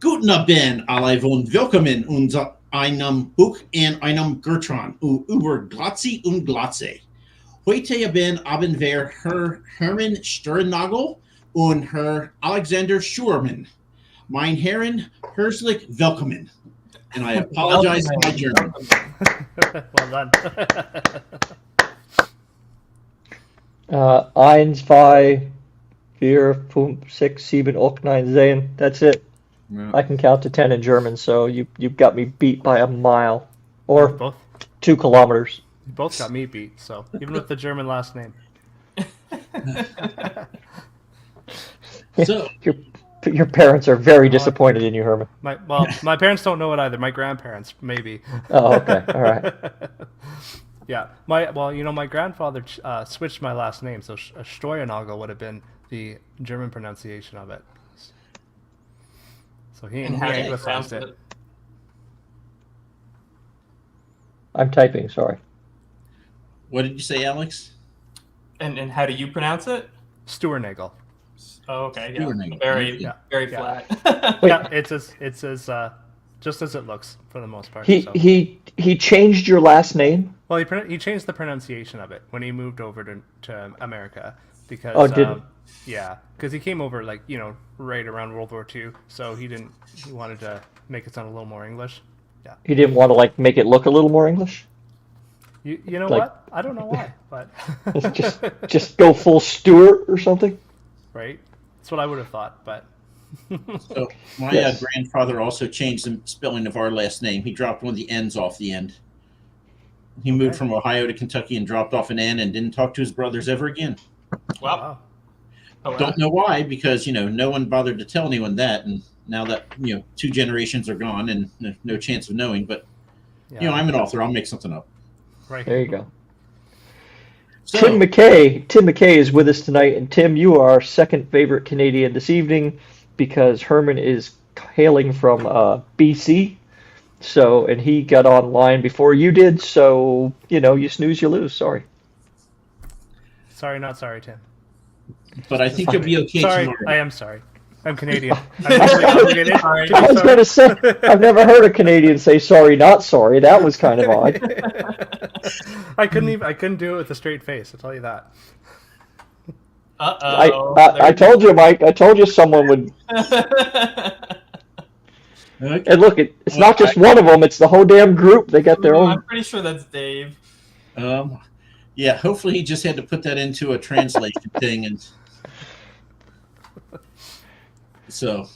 Guten Abend, alle und willkommen unser einem Buch in einem Gertran über Glatze und Glatze. Heute haben wir Herr Herman Steuernagel und Herr Alexander Scheuermann. Mein Herren, herzlich willkommen. And I apologize for my German. Well done. 1, 2, 4, 5, 6, 7, 8, 9, 10. That's it. Yeah. I can count to 10 in German, so you've got me beat by a mile or Both 2 kilometers. you both got me beat, so even with the German last name. So, Your parents are very disappointed in you, Herman. My parents don't know it either. My grandparents, maybe. Oh, okay. All right. Yeah. My grandfather switched my last name, so Steuernagel would have been the German pronunciation of it. So he And how do you anglicized pronounce it. it? I'm typing, sorry. what did you say, Alex? And how do you pronounce it? Steuernagel. Oh, okay. Yeah. Steuernagel. Very Yeah. very Yeah. flat. Wait. Yeah, it's as just as it looks for the most part. He so. he changed your last name? Well, he changed the pronunciation of it when he moved over to America because Oh, did he? Yeah, because he came over right around World War II, so he wanted to make it sound a little more English. He didn't want to make it look a little more English? You know Like- what? I don't know why, but Just go full Stewart or something? right, that's what I would have thought, but So, my Yes. grandfather also changed the spelling of our last name. He dropped one of the N's off the end. He moved Okay. from Ohio to Kentucky and dropped off an N and didn't talk to his brothers ever again. Wow. wow. Oh, wow. Don't know why, because no one bothered to tell anyone that, and now that 2 generations are gone and no chance of knowing. But Yeah, I'm an author; I'll make something up. right. There you go. So, Tim McKay is with us tonight, and Tim, you are our second favorite Canadian this evening because Herman is hailing from BC. So, and he got online before you did, so you snooze, you lose. Sorry. Sorry, not sorry, Tim. but I think you'll be okay Sorry, tomorrow. I am sorry. I'm Canadian. I'm usually obligated Sorry. to be I was going to say, I've never heard a Canadian say sorry, not sorry. That was kind of odd. I couldn't do it with a straight face. I'll tell you that. Uh-oh. I told you, Mike. I told you someone would. Okay. And look, it's not just one of them. It's the whole damn group. They got their own. I'm pretty sure that's Dave. Yeah, hopefully he just had to put that into a translation thing, and so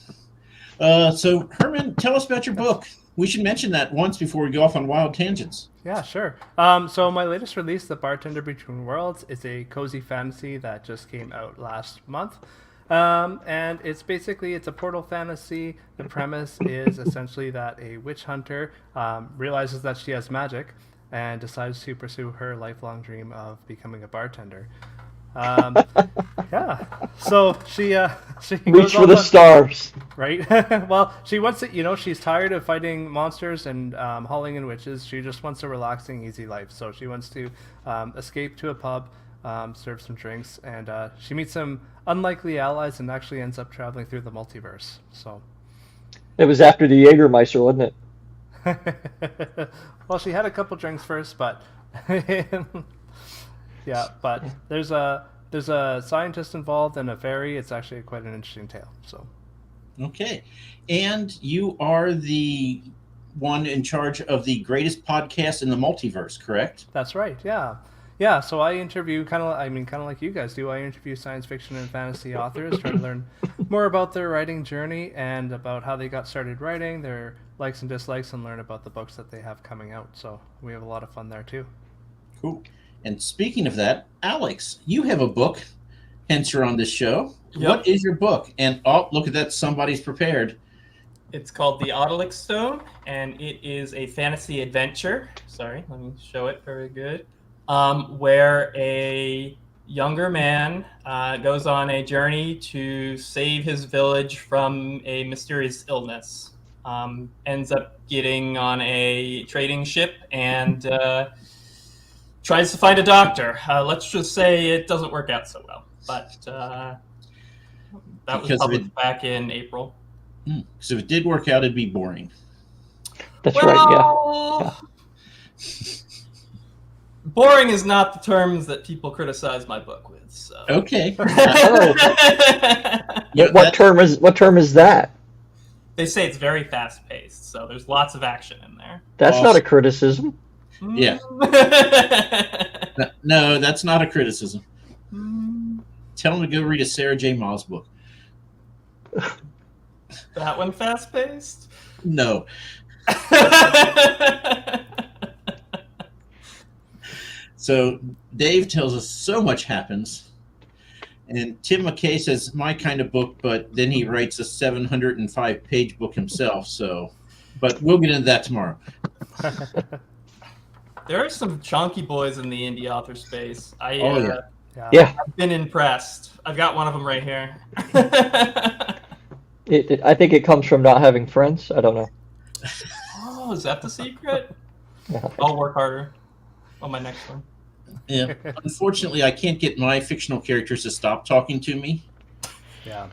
Herman, tell us about your book. We should mention that once before we go off on wild tangents. Yeah, sure. So my latest release, The Bartender Between Worlds, is a cozy fantasy that just came out last month. And it's a portal fantasy. The premise is essentially that a witch hunter realizes that she has magic and decides to pursue her lifelong dream of becoming a bartender. Yeah. So she Reach goes for off the on- stars. right? Well, she wants to, she's tired of fighting monsters and hauling in witches. She just wants a relaxing, easy life. So she wants to escape to a pub, serve some drinks, and she meets some unlikely allies and actually ends up traveling through the multiverse. So, It was after the Jägermeister, wasn't it? well, she had a couple drinks first, but yeah, but there's a scientist involved and a fairy. It's actually quite an interesting tale. So. Okay, and you are the one in charge of the greatest podcast in the multiverse, correct? That's right. Yeah. Yeah. So I interview kind of like you guys do. I interview science fiction and fantasy authors, try to learn more about their writing journey and about how they got started writing, their likes and dislikes, and learn about the books that they have coming out. So we have a lot of fun there too. Cool. And speaking of that, Alex, you have a book, hence you're on this show. Yep. What is your book? And look at that, somebody's prepared. It's called The Odalix Stone, and it is a fantasy adventure. Sorry, let me show it very good. Where a younger man goes on a journey to save his village from a mysterious illness. Ends up getting on a trading ship and tries to find a doctor. Let's just say it doesn't work out so well. But that was Because of published back in April. Because if it did work out, it'd be boring. That's right. Well, boring is not the terms that people criticize my book with. So. Okay. Yeah. What term is that? They say it's very fast-paced, so there's lots of action in there. That's not a criticism. Yeah. No, that's not a criticism. Tell him to go read a Sarah J. Maas book. That one fast-paced? No. So Dave tells us so much happens. And Tim McKay says, my kind of book, but then he writes a 705-page book himself. So, but we'll get into that tomorrow. There are some chunky boys in the indie author space. Yeah. I've been impressed. I've got one of them right here. I think it comes from not having friends. I don't know. Oh, is that the secret? Yeah. I'll work harder on my next one. Yeah. Unfortunately, I can't get my fictional characters to stop talking to me. Yeah.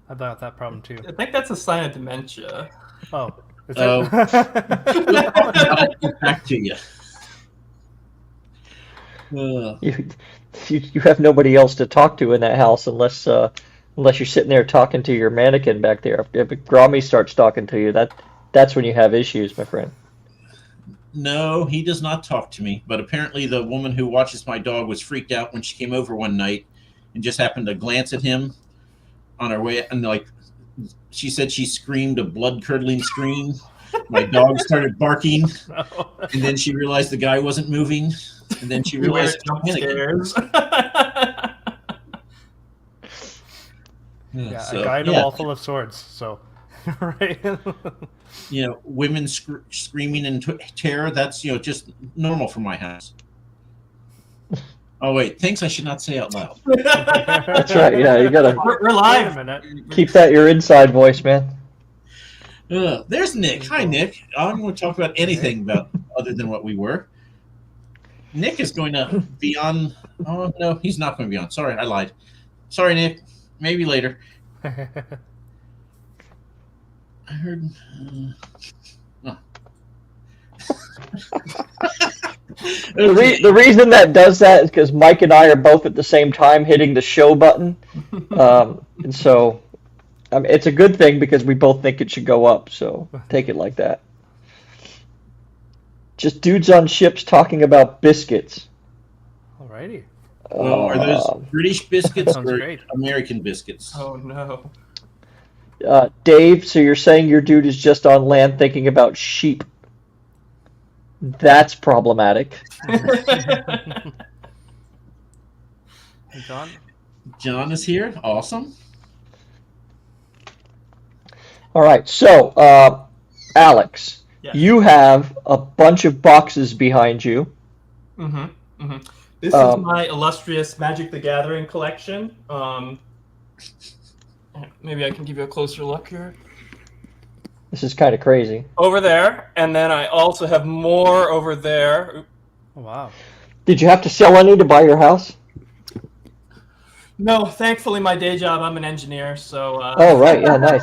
I've got that problem too. I think that's a sign of dementia. Oh. Is Oh. I'll get back to you. You have nobody else to talk to in that house unless you're sitting there talking to your mannequin back there. If Grommy starts talking to you, that's when you have issues, my friend. No, he does not talk to me. But apparently the woman who watches my dog was freaked out when she came over one night and just happened to glance at him on her way. And like she said, she screamed a blood-curdling scream. My dog started barking. And then she realized the guy wasn't moving. And then she realized jump scares. Yeah, So, a guy in a wall full of swords. So, right. You know, women screaming in terror, that's, you know, just normal for my house. Oh, wait, things I should not say out loud. That's right. Yeah, you gotta We're live. Wait a minute. keep that your inside voice, man. There's Nick. Hi, Nick. I'm going to talk about anything about other than what we were. Nick is going to be on. Oh, no, he's not going to be on. Sorry, I lied. Sorry, Nick. Maybe later. I heard. The reason that does that is because Mike and I are both at the same time hitting the show button, and so it's a good thing because we both think it should go up. So take it like that. Just dudes on ships talking about biscuits. Alrighty. Well, are those British biscuits Sounds or great. American biscuits? Oh no. Dave, so you're saying your dude is just on land thinking about sheep? That's problematic. Hey, John? John is here. Awesome. All right, so Alex, Yes. you have a bunch of boxes behind you. This is my illustrious Magic the Gathering collection. Maybe I can give you a closer look here. This is kind of crazy. Over there, and then I also have more over there. Oh, wow. Did you have to sell any to buy your house? No, thankfully my day job, I'm an engineer, so... Oh, right, yeah, nice.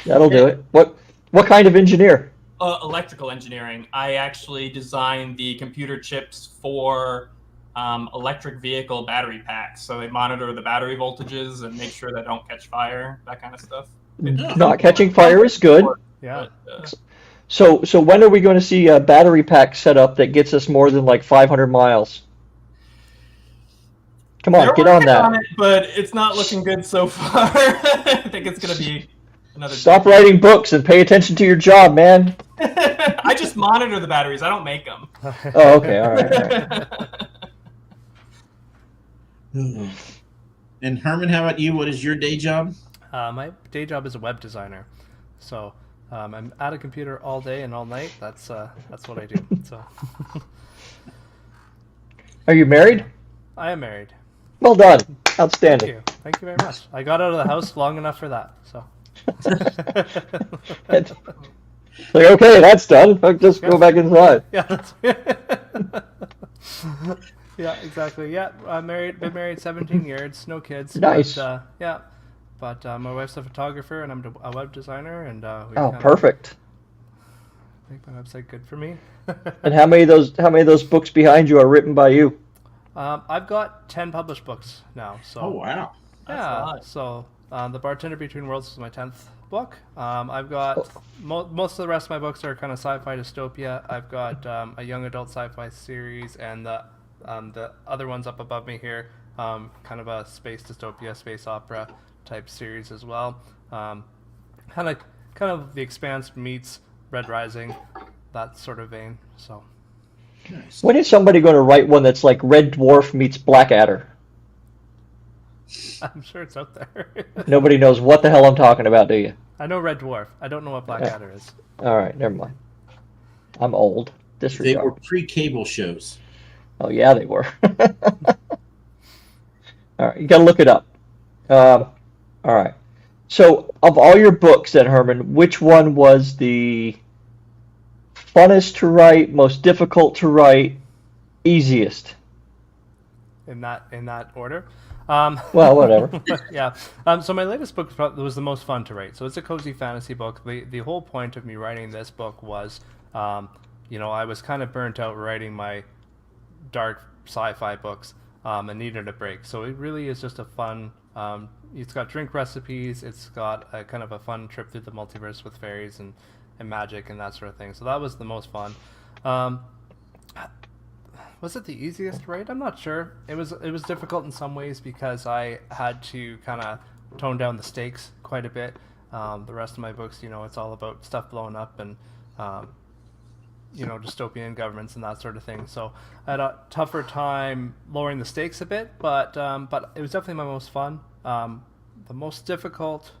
That'll do it. What kind of engineer? Electrical engineering. I actually designed the computer chips for electric vehicle battery packs. So they monitor the battery voltages and make sure they don't catch fire, that kind of stuff. Not catching fire is good. Yeah. But, So when are we going to see a battery pack set up that gets us more than like 500 miles? Come on, they're get on working that. it, but it's not looking good so far. I think it's going to be another... Stop writing books and pay attention to your job, man. I just monitor the batteries. I don't make them. Oh, okay, all right. And Herman, how about you? What is your day job? My day job is a web designer. So I'm at a computer all day and all night. That's what I do. So Are you married? I am married. Well done. Thank Outstanding. you. Thank you very much. I got out of the house long enough for that. So. It's like, okay, that's done. I'll just go back inside. Yeah. Yeah, exactly. Yeah, I'm married. Been married 17 years. No kids. Nice. But, yeah, But my wife's a photographer, and I'm a web designer, and we Oh, kinda perfect. make my website good for me. And how many of those books behind you are written by you? I've got 10 published books now. So Oh wow. That's a yeah. lot. So The Bartender Between Worlds is my 10th book. I've got most of the rest of my books are kind of sci-fi dystopia. I've got a young adult sci-fi series, and the other ones up above me here, kind of a space dystopia, space opera type series as well. Kind of The Expanse meets Red Rising, that sort of vein. So Nice. When is somebody going to write one that's like Red Dwarf meets Blackadder? I'm sure it's out there. Nobody knows what the hell I'm talking about, do you? I know Red Dwarf. I don't know what Blackadder is. All right, never mind. I'm old. They Disregard. were pre-cable shows. Oh yeah, they were. All right, you got to look it up. All right. So, of all your books, then Herman, which one was the funnest to write, most difficult to write, easiest? In that order. Well, whatever. Yeah. So my latest book was the most fun to write. So it's a cozy fantasy book. The whole point of me writing this book was, I was kind of burnt out writing my dark sci-fi books, and needed a break. So it really is just a fun. It's got drink recipes. It's got a kind of a fun trip through the multiverse with fairies and magic and that sort of thing. So that was the most fun. Was it the easiest to write? I'm not sure. It was difficult in some ways because I had to kind of tone down the stakes quite a bit. The rest of my books, it's all about stuff blowing up and dystopian governments and that sort of thing. So I had a tougher time lowering the stakes a bit, but it was definitely my most fun. The most difficult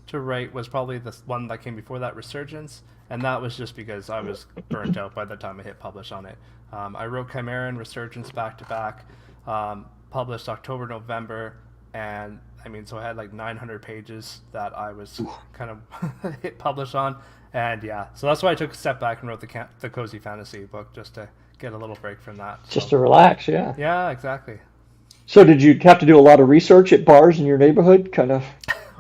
to write was probably the one that came before that, Resurgence, and that was just because I was burnt out by the time I hit publish on it. I wrote Chimera and Resurgence back to back, published October, November, and so I had like 900 pages that I was kind of hit publish on, and yeah, so that's why I took a step back and wrote the cozy fantasy book, just to get a little break from that. Just to relax, yeah. Yeah, exactly. So did you have to do a lot of research at bars in your neighborhood? Kind of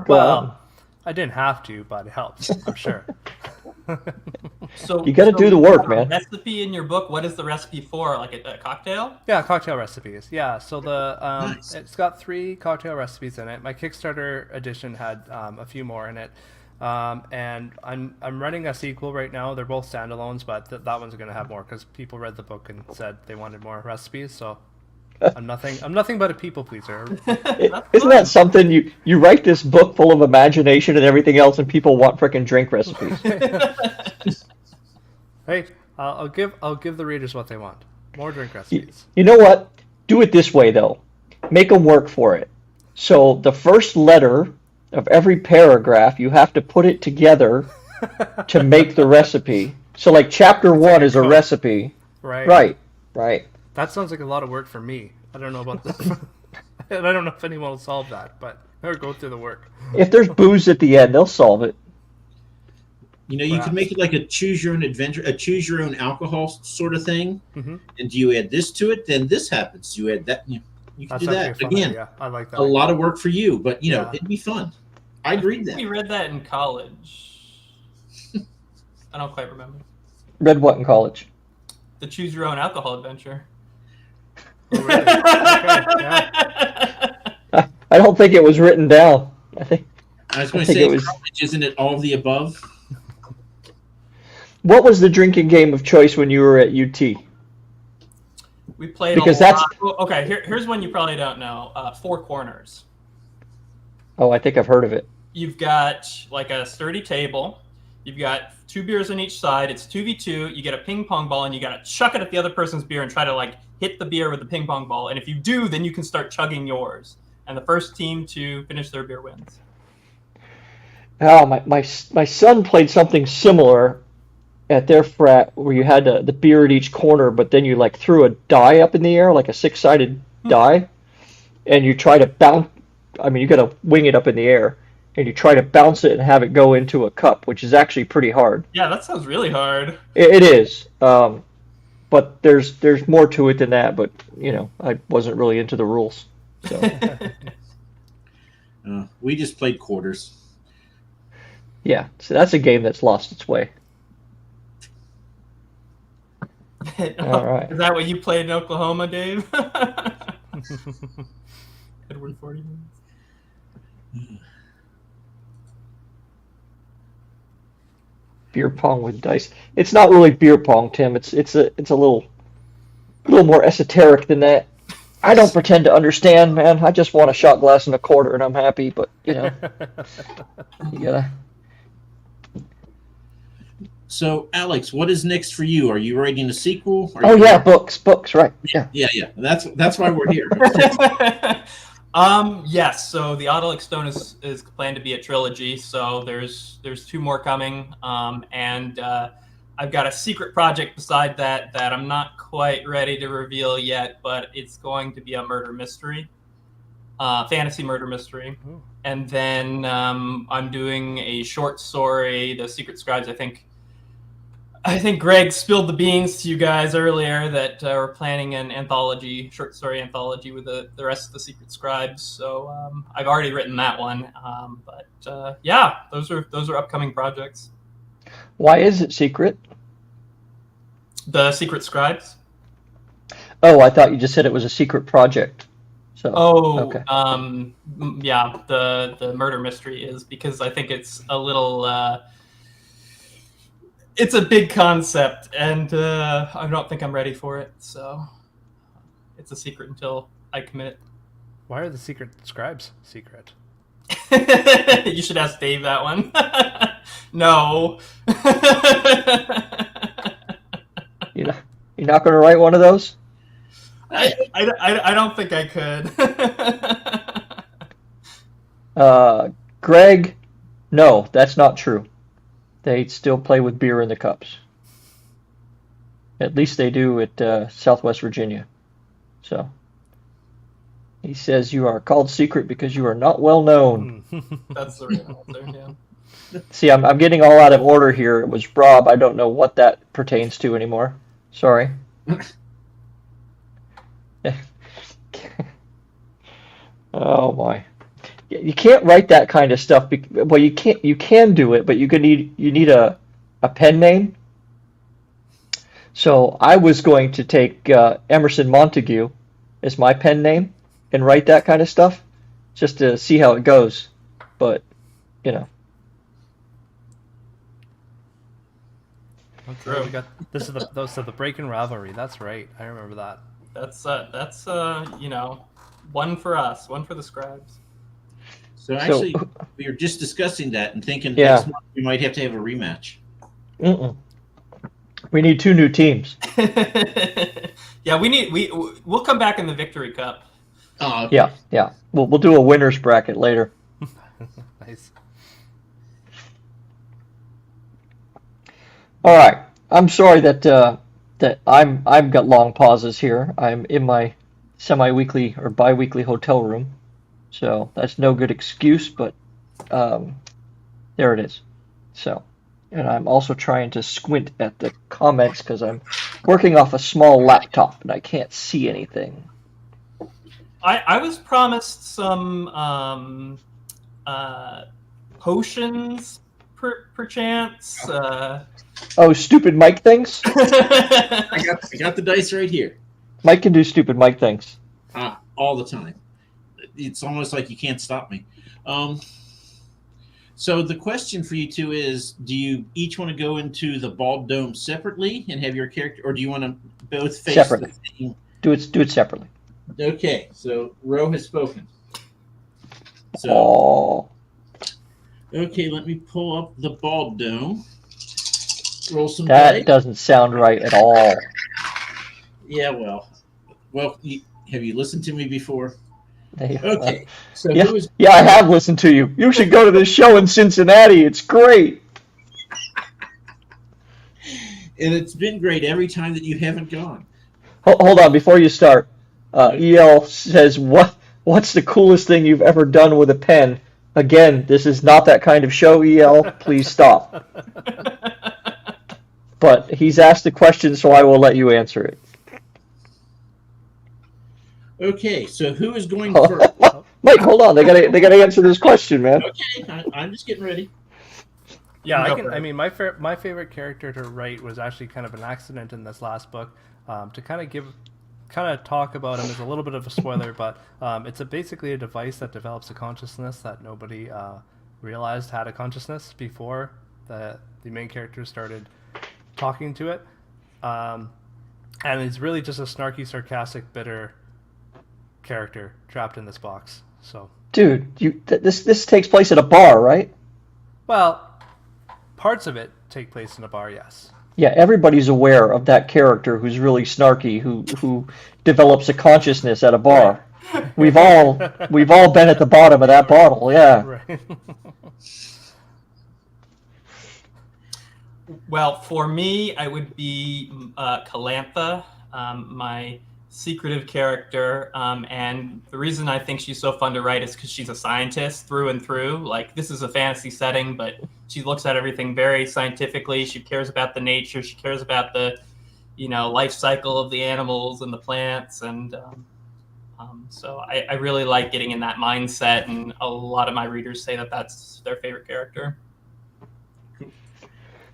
go out? Well, I didn't have to, but it helps, I'm sure. So You got to do the work, man. Recipe in your book. What is the recipe for? Like a cocktail? Yeah, cocktail recipes. Yeah, so Nice. it's got 3 cocktail recipes in it. My Kickstarter edition had a few more in it, and I'm running a sequel right now. They're both standalones, but that one's going to have more because people read the book and said they wanted more recipes. So I'm nothing but a people pleaser. Isn't that something? You write this book full of imagination and everything else, and people want frickin' drink recipes. Hey, I'll give the readers what they want. More drink recipes. You know what? Do it this way, though. Make them work for it. So the first letter of every paragraph, you have to put it together to make the recipe. So like chapter 1 is a recipe. Right. Right. That sounds like a lot of work for me. I don't know about that. And I don't know if anyone will solve that, but or go through the work. If there's booze at the end, they'll solve it. You could make it like a choose your own adventure, a choose your own alcohol sort of thing. Mm-hmm. And do you add this to it, then this happens. You add that. You can That's do that actually a fun again. idea. I like that. A lot of work for you, but Yeah. it'd be fun. I'd read that. We read that in college. I don't quite remember. Read what in college? The Choose Your Own Alcohol Adventure. Oh, really? Okay, yeah. I don't think it was written down. I was going I to think say, it was- college, isn't it all of the above? What was the drinking game of choice when you were at UT? We played Because a lot. that's- Okay, here's one you probably don't know. Four Corners. Oh, I think I've heard of it. You've got like a sturdy table. You've got 2 beers on each side. It's 2v2. You get a ping pong ball, and you got to chuck it at the other person's beer and try to like hit the beer with the ping pong ball. And if you do, then you can start chugging yours. And the first team to finish their beer wins. Oh, my son played something similar at their frat where you had the beer at each corner, but then you like threw a die up in the air, like a 6-sided die, and you try to bounce. I mean, you got to wing it up in the air, and you try to bounce it and have it go into a cup, which is actually pretty hard. Yeah, that sounds really hard. It is, but there's more to it than that. But I wasn't really into the rules. So We just played quarters. Yeah, so that's a game that's lost its way. All right. Is that what you played in Oklahoma, Dave? Edward 40 minutes. Beer pong with dice. It's not really beer pong, Tim. It's a little more esoteric than that. I don't pretend to understand, man. I just want a shot glass and a quarter, and I'm happy. But you gotta. So, Alex, what is next for you? Are you writing a sequel? Books, right? Yeah. Yeah. That's why we're here. Yes. So the Autolic Stone is planned to be a trilogy. So there's 2 more coming, and I've got a secret project beside that I'm not quite ready to reveal yet, but it's going to be a murder mystery, fantasy murder mystery. Ooh. And then I'm doing a short story, The Secret Scribes. I think Greg spilled the beans to you guys earlier that we're planning an anthology, short story anthology with the rest of the Secret Scribes. So I've already written that one. But yeah, those are upcoming projects. Why is it secret? The Secret Scribes. Oh, I thought you just said it was a secret project. So. Okay. Yeah, the murder mystery is because I think it's a little. It's a big concept, and I don't think I'm ready for it. So it's a secret until I commit. Why are the Secret Scribes secret? You should ask Dave that one. No. You're not going to write one of those? I don't think I could. Greg, no, that's not true. They still play with beer in the cups. At least they do at Southwest Virginia. So he says you are called secret because you are not well known. That's the real answer, yeah. See, I'm getting all out of order here. It was Rob. I don't know what that pertains to anymore. Sorry. Oh my. You can't write that kind of stuff. Well, you can't. You can do it, but you need a pen name. So I was going to take Emerson Montague as my pen name and write that kind of stuff, just to see how it goes. But Okay, we got those are the Breaking Rivalry. That's right. I remember that. That's one for us, one for the Scribes. So actually, we were just discussing that and thinking Yeah. next month we might have to have a rematch. We need 2 new teams. Yeah, we'll come back in the Victory Cup. Oh, okay. Yeah. We'll do a winners bracket later. Nice. All right. I'm sorry that I've got long pauses here. I'm in my semi-weekly or bi-weekly hotel room, so that's no good excuse. But there it is. So, and I'm also trying to squint at the comments because I'm working off a small laptop and I can't see anything. I was promised some potions, perchance. Oh, stupid Mike things? I got the dice right here. Mike can do stupid Mike things. All the time. It's almost like you can't stop me. So the question for you two is, do you each want to go into the bald dome separately and have your character, or do you want to both face Separately. the same? Do it separately. Okay, so Ro has spoken. So, Oh. okay, let me pull up the bald dome. Roll some That dice. doesn't sound right at all. Yeah, well, have you listened to me before? They- Okay, so Yeah, who is? yeah, I have listened to you. You should go to this show in Cincinnati. It's great. And it's been great every time that you haven't gone. Hold on, before you start. EL says, what's the coolest thing you've ever done with a pen? Again, this is not that kind of show, EL. Please stop. But he's asked the question, so I will let you answer it. Okay, so who is going first? Mike, hold on. They gotta answer this question, man. Okay, I'm just getting ready. Yeah, Go I can. for it. I mean, my favorite character to write was actually kind of an accident in this last book. To kind of talk about him is a little bit of a spoiler, but it's basically a device that develops a consciousness that nobody realized had a consciousness before the main character started talking to it, and it's really just a snarky, sarcastic, bitter character trapped in this box. So, Dude, this takes place at a bar, right? well, parts of it take place in a bar, yes. Yeah, everybody's aware of that character who's really snarky, who develops a consciousness at a bar. We've all been at the bottom of that bottle, yeah. Right. Well, for me, I would be Calantha, my secretive character. And the reason I think she's so fun to write is because she's a scientist through and through. Like, this is a fantasy setting, but she looks at everything very scientifically. She cares about the nature. She cares about the, life cycle of the animals and the plants. And so I really like getting in that mindset. And a lot of my readers say that that's their favorite character.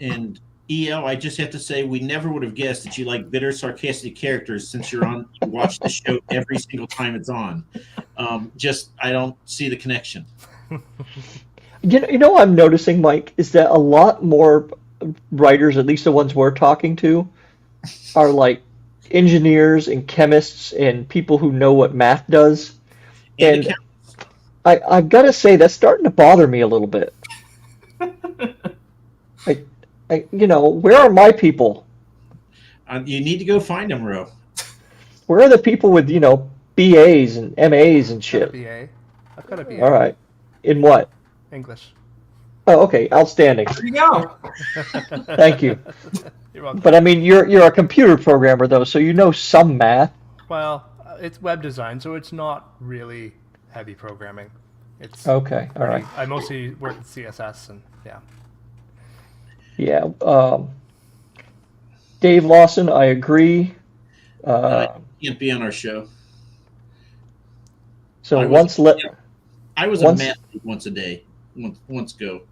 And EL, I just have to say, we never would have guessed that you like bitter, sarcastic characters since you watch the show every single time it's on. I don't see the connection. You know what I'm noticing, Mike, is that a lot more writers, at least the ones we're talking to, are like engineers and chemists and people who know what math does. And I've got to say, that's starting to bother me a little bit. Where are my people? You need to go find them, Ro. Where are the people with, BAs and MAs and shit? I've got a BA. All right. In what? English. Oh, okay. Outstanding. There you go. Thank you. You're welcome. But I mean, you're a computer programmer though, so you know some math. Well, it's web design, so it's not really heavy programming. It's Okay. All right. I mostly work with CSS and yeah. Yeah. Dave Lawson, I agree. Can't be on our show. So I was a math once a day. Once go.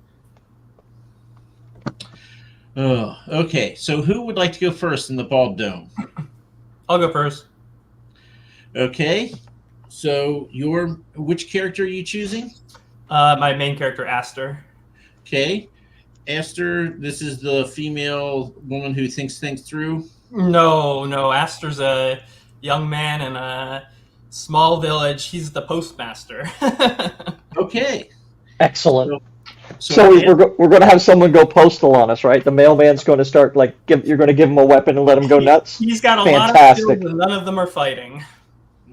Oh, okay. So who would like to go first in the Bald Dome? I'll go first. Okay. So which character are you choosing? My main character, Aster. Okay. Aster, this is the female woman who thinks things through. No. Aster's a young man in a small village. He's the postmaster. Okay. Excellent. So we're going to have someone go postal on us, right? The mailman's going to start you're going to give him a weapon and let him go nuts. He's got a lot of skills, and none of them are fighting.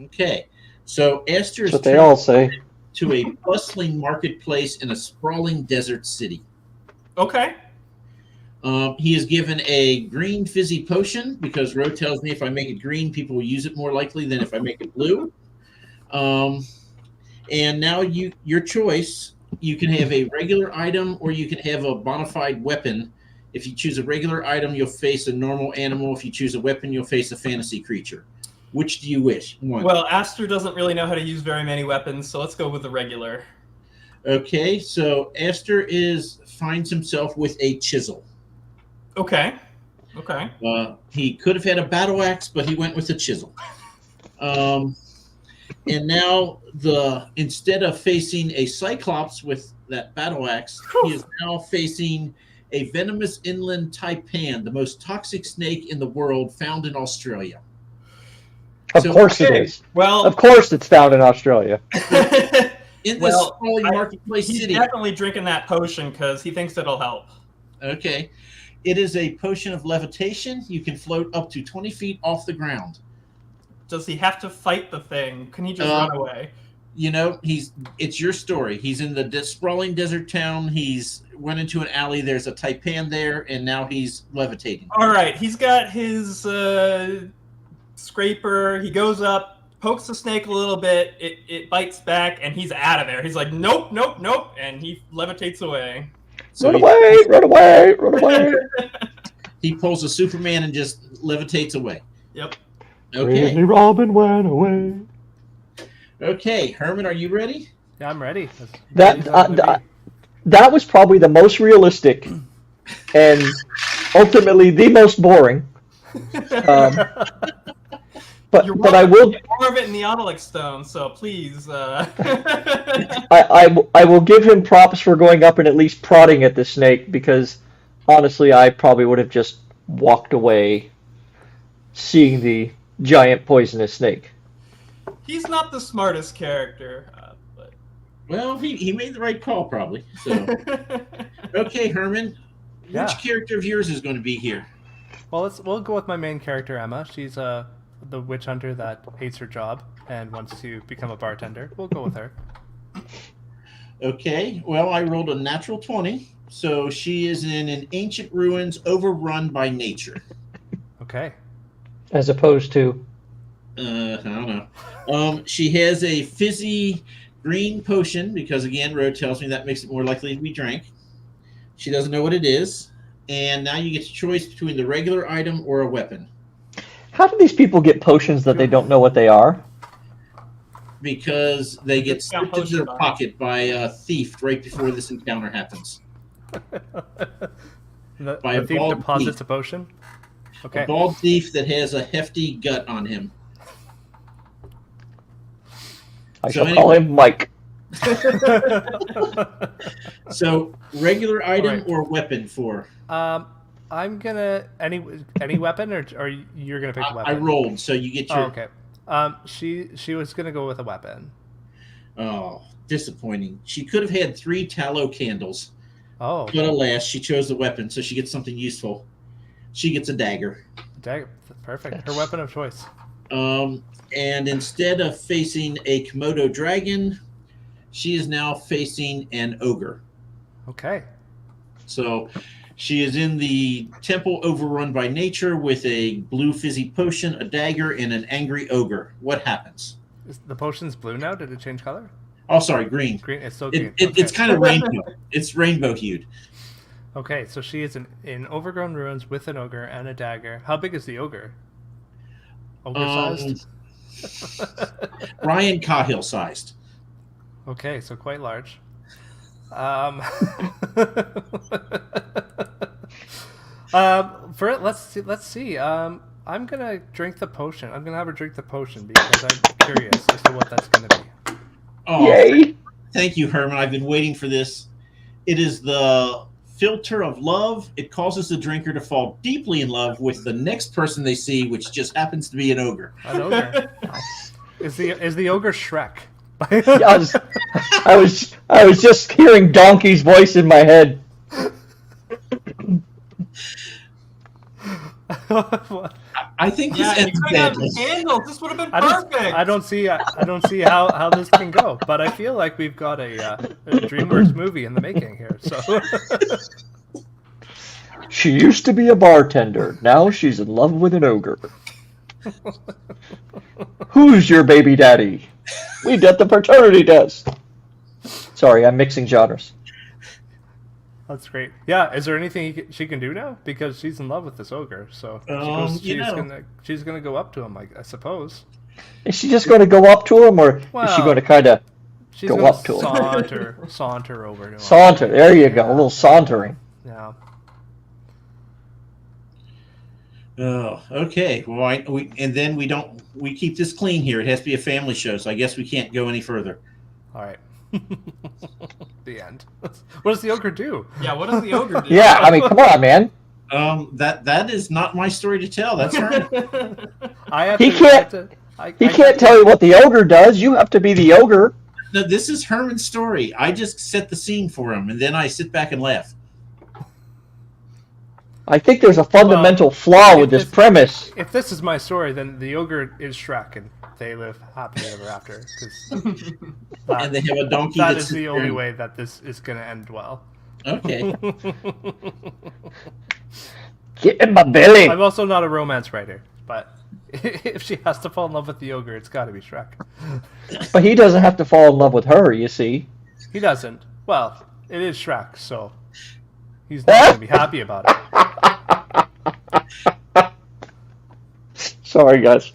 Okay. So Aster is That's what they all say. To a bustling marketplace in a sprawling desert city. Okay. He is given a green fizzy potion because Ro tells me if I make it green, people will use it more likely than if I make it blue. And now your choice. You can have a regular item or you can have a bona fide weapon. If you choose a regular item, you'll face a normal animal. If you choose a weapon, you'll face a fantasy creature. Which do you wish? One. Well, Aster doesn't really know how to use very many weapons, so let's go with the regular. Okay, so Aster finds himself with a chisel. Okay. He could have had a battle axe, but he went with a chisel. And now instead of facing a cyclops with that battle axe, he is now facing a venomous inland taipan, the most toxic snake in the world, found in Australia. Of course it is. Well, of course it's found in Australia. In this sprawling marketplace he's city. He's definitely drinking that potion because he thinks it'll help. Okay. It is a potion of levitation. You can float up to 20 feet off the ground. Does he have to fight the thing? Can he just run away? It's your story. He's in the sprawling desert town. He's went into an alley. There's a taipan there, and now he's levitating. All right. He's got his scraper. He goes up, pokes the snake a little bit. It bites back, and he's out of there. He's like, nope, and he levitates away. So run away. He pulls a Superman and just levitates away. Yep. Okay. Really, Robin went away. Okay, Herman, are you ready? Yeah, I'm ready. That that was probably the most realistic and ultimately the most boring. Um, but I will more of it in the Odalix Stone, so please. I will give him props for going up and at least prodding at the snake, because honestly I probably would have just walked away seeing the giant poisonous snake. He's not the smartest character, but Well, he made the right call, probably. So, okay, Herman, Yeah. which character of yours is going to be here? Well, we'll go with my main character, Emma. She's the witch hunter that hates her job and wants to become a bartender. We'll go with her. Okay, well, I rolled a natural 20, so she is in an ancient ruins overrun by nature. Okay. As opposed to I don't know. She has a fizzy green potion because, again, Road tells me that makes it more likely to be drank. She doesn't know what it is, and now you get to choice between the regular item or a weapon. how do these people get potions that they don't know what they are? Because they get Discount slipped into potion their bar. pocket by a thief right before this encounter happens. By a The thief bald deposits thief. a potion. Okay. A bald thief that has a hefty gut on him. I So shall call him Mike. So, regular item Alright. or weapon for? I'm gonna any weapon, or you're gonna pick a weapon. I rolled, so you get your. Oh, okay. She was gonna go with a weapon. Oh, disappointing. She could have had 3 tallow candles, Oh, but alas, she chose the weapon, so she gets something useful. She gets a dagger. dagger. Perfect. Her weapon of choice. And instead of facing a Komodo dragon, she is now facing an ogre. Okay. So she is in the temple overrun by nature with a blue fizzy potion, a dagger, and an angry ogre. What happens? Is the potion's blue now? Did it change color? Oh, sorry, green. Green. It's still green. It's kind of rainbow. It's rainbow hued. Okay, so she is in overgrown ruins with an ogre and a dagger. How big is the ogre? Ogre-sized? Ryan Cahill sized. Okay, so quite large. Let's see. I'm gonna drink the potion. I'm gonna have her drink the potion because I'm curious as to what that's gonna be. Oh, Yay! thank you, Herman. I've been waiting for this. It is the filter of love. It causes the drinker to fall deeply in love with the next person they see, which just happens to be an ogre. An ogre. Is the ogre Shrek? I was just hearing Donkey's voice in my head. I think this Yeah, you ends could have badly. candles. This would have been I perfect. don't see how this can go, but I feel like we've got a DreamWorks movie in the making here. So She used to be a bartender. Now she's in love with an ogre. Who's your baby daddy? We did the paternity test. Sorry, I'm mixing genres. that's great. Yeah, is there anything she can do now? Because she's in love with this ogre, so she's gonna go up to him, I suppose. Is she just going to go up to him, or is she Well, going to kind of She's go gonna up to him? saunter over to him. Saunter? There you go, a little sauntering. Yeah. Oh, okay. Well, we keep this clean here. It has to be a family show, so I guess we can't go any further. All right. The end. What does the ogre do? Yeah, what does the ogre do? Yeah, I mean, come on, man. That is not my story to tell. That's her. I have He to, can't- I have to- I He have can't to- tell you what the ogre does. You have to be the ogre. No, this is Herman's story. I just set the scene for him, and then I sit back and laugh. I think there's a fundamental flaw with this premise. If this is my story, then the ogre is Shrek, and they live happily ever after. 'Cause And they have a donkey. that that is sits the there only and- way that this is going to end well. Okay. Get in my belly. I'm also not a romance writer, but if she has to fall in love with the ogre, it's got to be Shrek. But he doesn't have to fall in love with her, you see. He doesn't. Well, it is Shrek, so he's not going to be happy about it. Sorry, guys.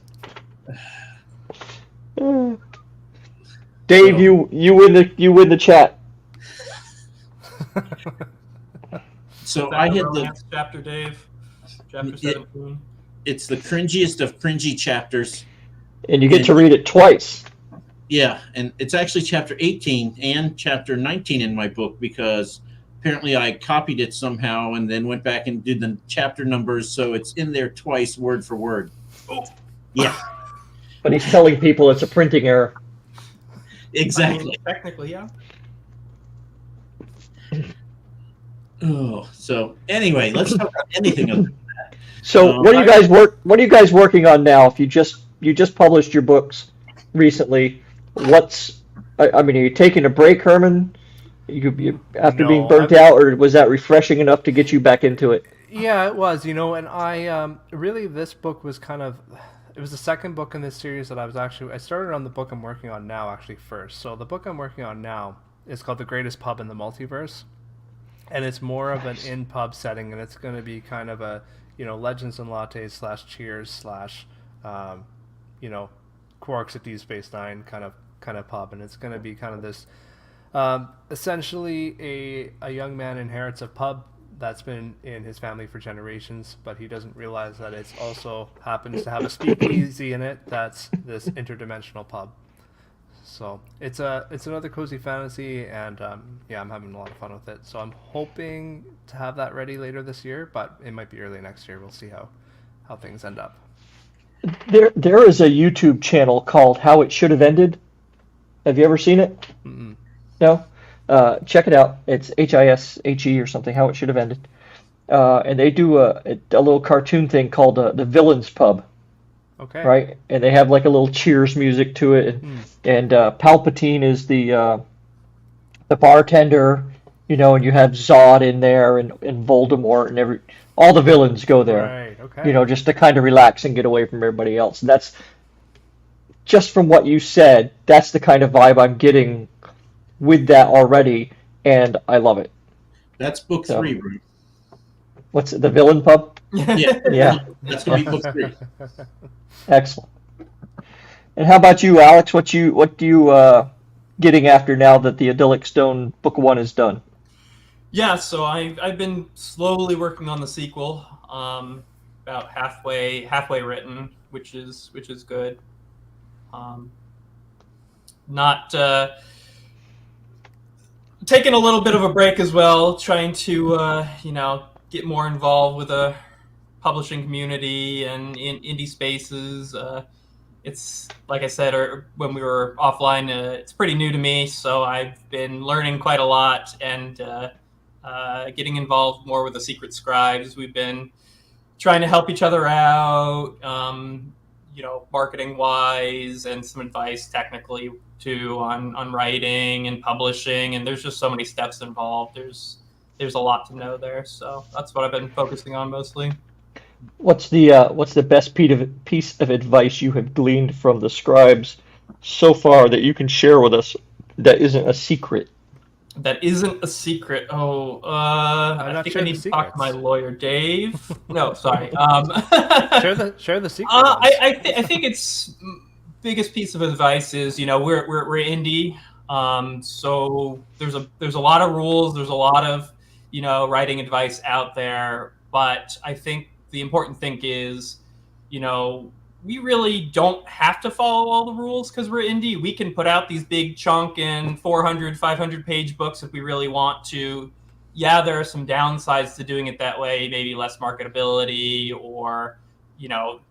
Dave, So- you win the chat. So Is that I the had romance chapter, Dave? Chapter 17. it's the cringiest of cringy chapters. And you get And- to read it twice. Yeah, and it's actually chapter 18 and chapter 19 in my book because apparently I copied it somehow and then went back and did the chapter numbers, so it's in there twice, word for word. Oh. Yeah, But he's telling people it's a printing error. exactly. I mean, technically, yeah. Oh, so anyway, let's talk about anything else. So what are you guys working on now? If you just published your books recently, I mean, are you taking a break, Herman? You after being burnt out, or was that refreshing enough to get you back into it? Yeah, it was, and I really, this book was it was the second book in this series that I started on the book I'm working on now actually first. So the book I'm working on now is called The Greatest Pub in the Multiverse, and it's more of an in-pub setting, and it's going to be kind of a, Legends and Lattes / Cheers / Quarks at Deep Space Nine kind of pub, and it's going to be kind of this, essentially a young man inherits a pub that's been in his family for generations, but he doesn't realize that it's also happens to have a speakeasy in it that's this interdimensional pub. So it's another cozy fantasy, and I'm having a lot of fun with it. So I'm hoping to have that ready later this year, but it might be early next year. We'll see how things end up. There is a YouTube channel called How It Should Have Ended. Have you ever seen it? Mm-mm. No? Check it out. It's HISHE or something, How It Should Have Ended. And they do a little cartoon thing called The Villains Pub. Okay. Right? And they have like a little Cheers music to it. And Palpatine is the bartender, and you have Zod in there and Voldemort and all the villains go there. Right, okay. Just to kind of relax and get away from everybody else. And that's just from what you said, that's the kind of vibe I'm getting with that already, and I love it. That's book 3, Ruth. What's it, The Villain Pub? Yeah, Yeah. that's going to be book 3. Excellent. And how about you, Alex? What you getting after now that the Idyllic Stone Book 1 is done? Yeah, so I've been slowly working on the sequel, about halfway written, which is good. Not taking a little bit of a break as well, trying to get more involved with the publishing community and in indie spaces. It's like I said when we were offline, it's pretty new to me, so I've been learning quite a lot and getting involved more with the Secret Scribes. We've been trying to help each other out, marketing wise, and some advice technically too on writing and publishing. And there's just so many steps involved. There's a lot to know there. So that's what I've been focusing on mostly. What's the best piece of advice you have gleaned from the scribes so far that you can share with us that isn't a secret? That isn't a secret. I think I need to talk to my lawyer, Dave. No, sorry. Share the secret. I think it's biggest piece of advice is we're indie, so there's a lot of rules. There's a lot of writing advice out there, but I think the important thing is we really don't have to follow all the rules because we're indie. We can put out these big chunk and 400, 500 page books if we really want to. Yeah, there are some downsides to doing it that way, maybe less marketability or,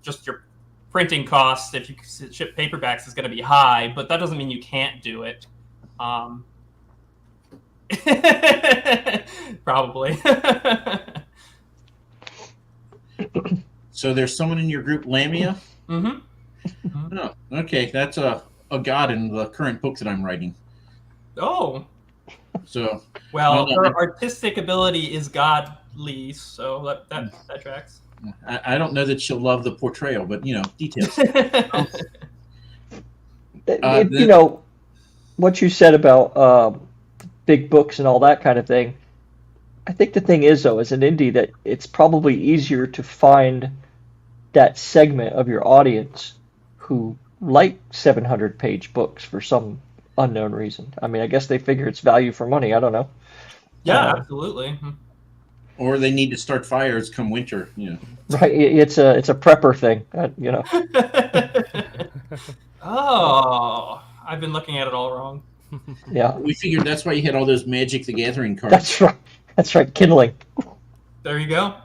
just your printing costs if you ship paperbacks is going to be high, but that doesn't mean you can't do it. Probably. So there's someone in your group, Lamia? Mm-hmm. Oh, okay. That's a god in the current book that I'm writing. Oh. So well, her artistic ability is godly, so that tracks. I don't know that she'll love the portrayal, but details. What you said about big books and all that kind of thing. I think the thing is, though, as an indie, that it's probably easier to find that segment of your audience who like 700-page books for some unknown reason. I mean, I guess they figure it's value for money. I don't know. Yeah, absolutely. Or they need to start fires come winter. Right? It's a prepper thing. Oh, I've been looking at it all wrong. Yeah. We figured that's why you had all those Magic the Gathering cards. That's right. That's right. Kindling. There you go.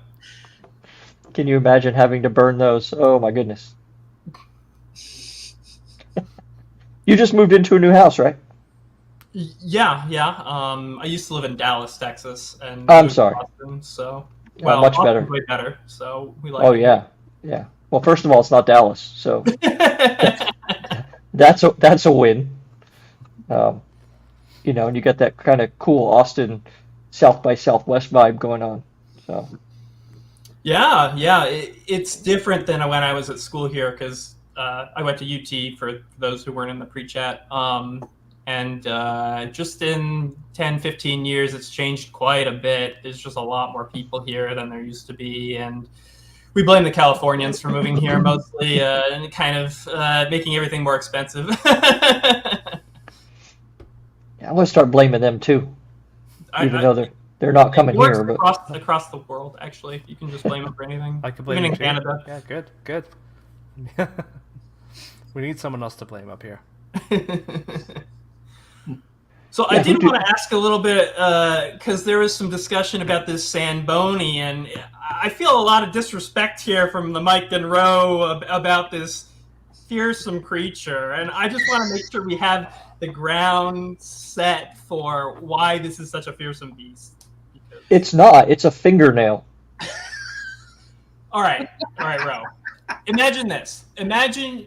Can you imagine having to burn those? Oh my goodness. You just moved into a new house, right? Yeah. I used to live in Dallas, Texas, and I'm moved to sorry. Austin, so Much Austin's better. way better. So we like. Oh yeah. Yeah. Well, first of all, it's not Dallas, so that's a win. And you got that kind of cool Austin South by Southwest vibe going on. So Yeah. It's different than when I was at school here because I went to UT for those who weren't in the pre-chat. And just in 10, 15 years, it's changed quite a bit. There's just a lot more people here than there used to be. And we blame the Californians for moving here mostly and kind of making everything more expensive. I'm gonna start blaming them too, even though they're not coming here. But across the world, actually, you can just blame them for anything. I can blame even them in too. Canada. Yeah, good. We need someone else to blame up here. So I did want to ask a little bit because there was some discussion about this Samboni, and I feel a lot of disrespect here from the Mike Denrow about this fearsome creature, and I just want to make sure we have the ground set for why this is such a fearsome beast. it's not. It's a fingernail. All right, Ro. Imagine this. Imagine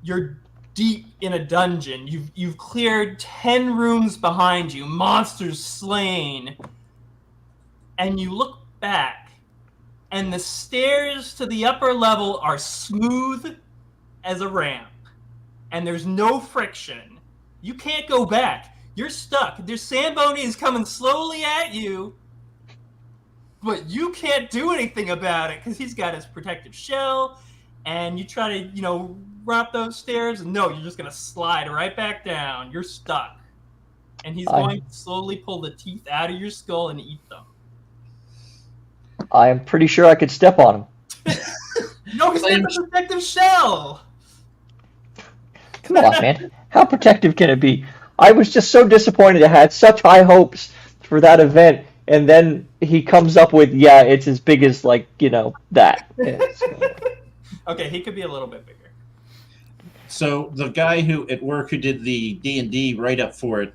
you're deep in a dungeon. You've cleared 10 rooms behind you, monsters slain, and you look back, and the stairs to the upper level are smooth as a ramp, and there's no friction. You can't go back. You're stuck. There's Samboni is coming slowly at you, but you can't do anything about it because he's got his protective shell, and you try to, run up those stairs, and no, you're just going to slide right back down. You're stuck. And he's going to slowly pull the teeth out of your skull and eat them. I am pretty sure I could step on him. No, he's got the protective shell. Come on, man. How protective can it be? I was just so disappointed. I had such high hopes for that event, and then he comes up with, it's as big as, that. Okay, he could be a little bit bigger. So the guy who did the D&D write-up for it,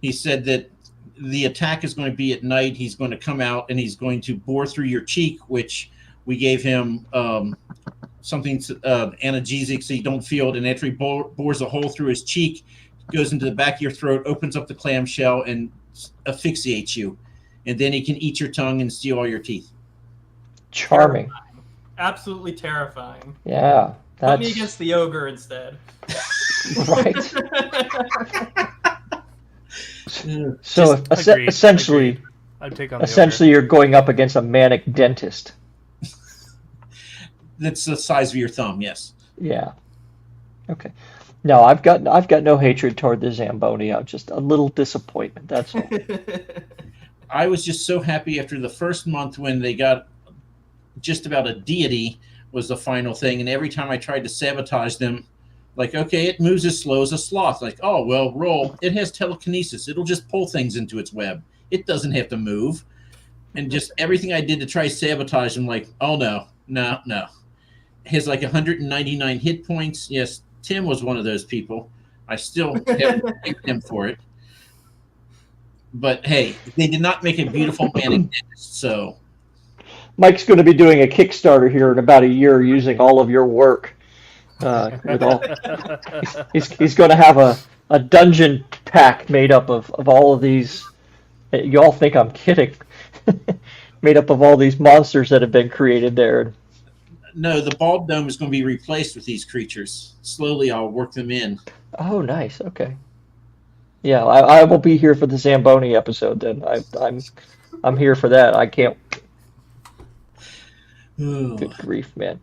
he said that the attack is going to be at night. He's going to come out and he's going to bore through your cheek, which we gave him something analgesic so you don't feel it. And after he bores a hole through his cheek, goes into the back of your throat, opens up the clamshell, and asphyxiates you. And then he can eat your tongue and steal all your teeth. Charming. Absolutely terrifying. Yeah. Put me against the ogre instead. Right. So essentially, I'd take on essentially you're going up against a manic dentist. That's the size of your thumb, yes. Yeah. Okay. No, I've got no hatred toward the Zamboni. I'm just a little disappointment. That's all. I was just so happy after the first month when they got just about a deity was the final thing, and every time I tried to sabotage them, like, okay, it moves as slow as a sloth. Like, oh, well, roll. It has telekinesis. It'll just pull things into its web. It doesn't have to move. And just everything I did to try sabotage them, like, oh, no. It has like 199 hit points. Yes, Tim was one of those people. I still haven't thanked him for it. But, hey, they did not make a beautiful manic dentist, so... Mike's going to be doing a Kickstarter here in about a year using all of your work. He's going to have a dungeon pack made up of all of these. You all think I'm kidding. Made up of all these monsters that have been created there. No, the Bald Dome is going to be replaced with these creatures. Slowly, I'll work them in. Oh, nice. Okay. Yeah, I will be here for the Zamboni episode then. I'm here for that. I can't. Good grief, man.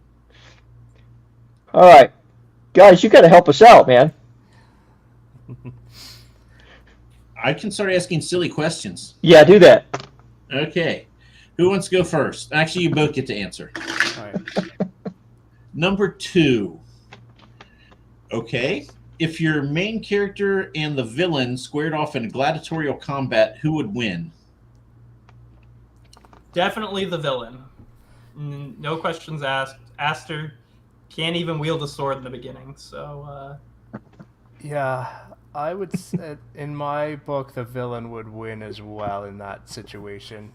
All right. Guys, you got to help us out, man. I can start asking silly questions. Yeah, do that. Okay. Who wants to go first? Actually, you both get to answer. All right. Number 2. Okay. If your main character and the villain squared off in a gladiatorial combat, who would win? Definitely the villain. No questions asked. Aster can't even wield a sword in the beginning, so Yeah, I would say in my book the villain would win as well in that situation.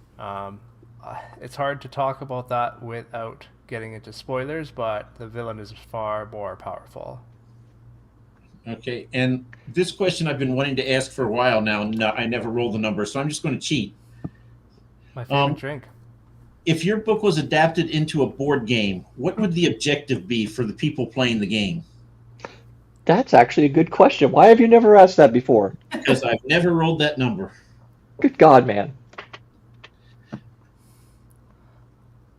It's hard to talk about that without getting into spoilers, but the villain is far more powerful. Okay. And this question I've been wanting to ask for a while now. No, I never roll the number, so I'm just going to cheat. My favorite drink. If your book was adapted into a board game, what would the objective be for the people playing the game? That's actually a good question. Why have you never asked that before? Because I've never rolled that number. Good God, man.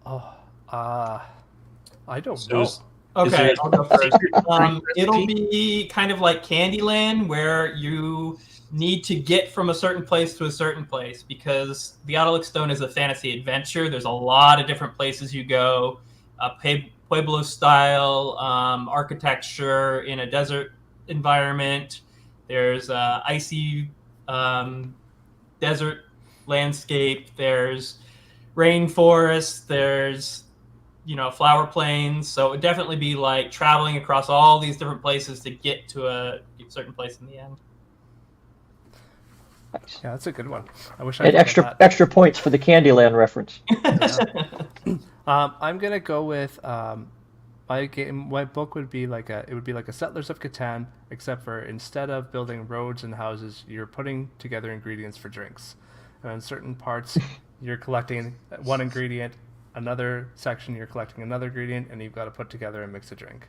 Oh, I don't So know. okay, I'll go first. recipe? It'll be kind of like Candyland, where you need to get from a certain place to a certain place, because the Autolyx Stone is a fantasy adventure. There's a lot of different places you go, Pueblo style architecture in a desert environment. There's icy desert landscape. There's rainforest. There's flower plains. So it would definitely be like traveling across all these different places to get to a certain place in the end. Nice. Yeah, that's a good one. I wish I And thought of that. extra points for the Candyland reference. I'm gonna go with my game. My book would be like a Settlers of Catan, except for instead of building roads and houses, you're putting together ingredients for drinks. And in certain parts, you're collecting one ingredient. Another section, you're collecting another ingredient, and you've got to put together and mix a drink.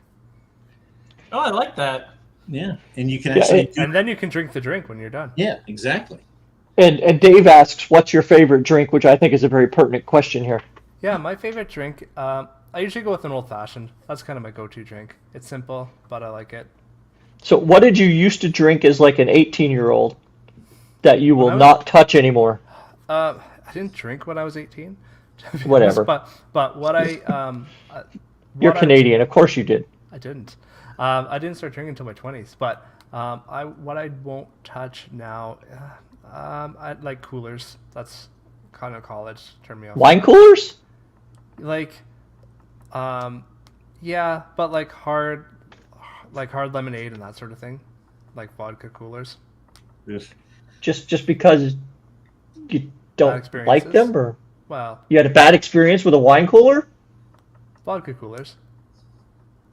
Oh, I like that. Yeah. And you can actually do. And then you can drink the drink when you're done. Yeah, exactly. And Dave asks, what's your favorite drink, which I think is a very pertinent question here. Yeah, my favorite drink, I usually go with an old-fashioned. That's kind of my go-to drink. It's simple, but I like it. So what did you used to drink as like an 18-year-old that you will When I was- not touch anymore? I didn't drink when I was 18. to be Whatever. honest, but what I... You're what I- Canadian, of course you did. I didn't. I didn't start drinking until my 20s, but what I won't touch now, I like coolers. That's kind of college. Turned me off. Wine coolers? Like, yeah, but like hard lemonade and that sort of thing, like vodka coolers. Yes. Just because you don't experiences. like them, or Well, you had a bad experience with a wine cooler? vodka coolers.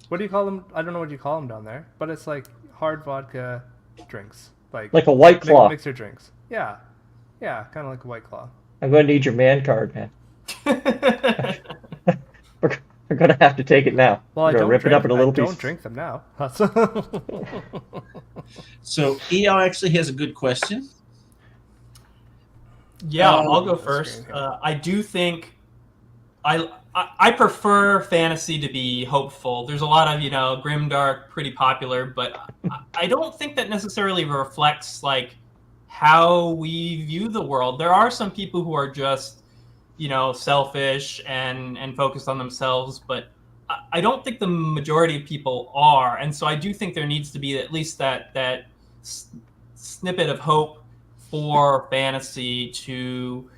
What do you call them? I don't know what you call them down there, but it's like hard vodka drinks, like Like a White Claw. mixer drinks. Yeah, kind of like a White Claw. I'm going to need your man card, man. We're going to have to take it now. Well, I We're going don't to rip drink, it up in a little I don't piece. drink them now. So EL actually has a good question. Yeah, I'll go That's first. great. I do think I prefer fantasy to be hopeful. There's a lot of grimdark, pretty popular, but I don't think that necessarily reflects like how we view the world. There are some people who are just selfish and focused on themselves, but I don't think the majority of people are. And so I do think there needs to be at least that snippet of hope for fantasy to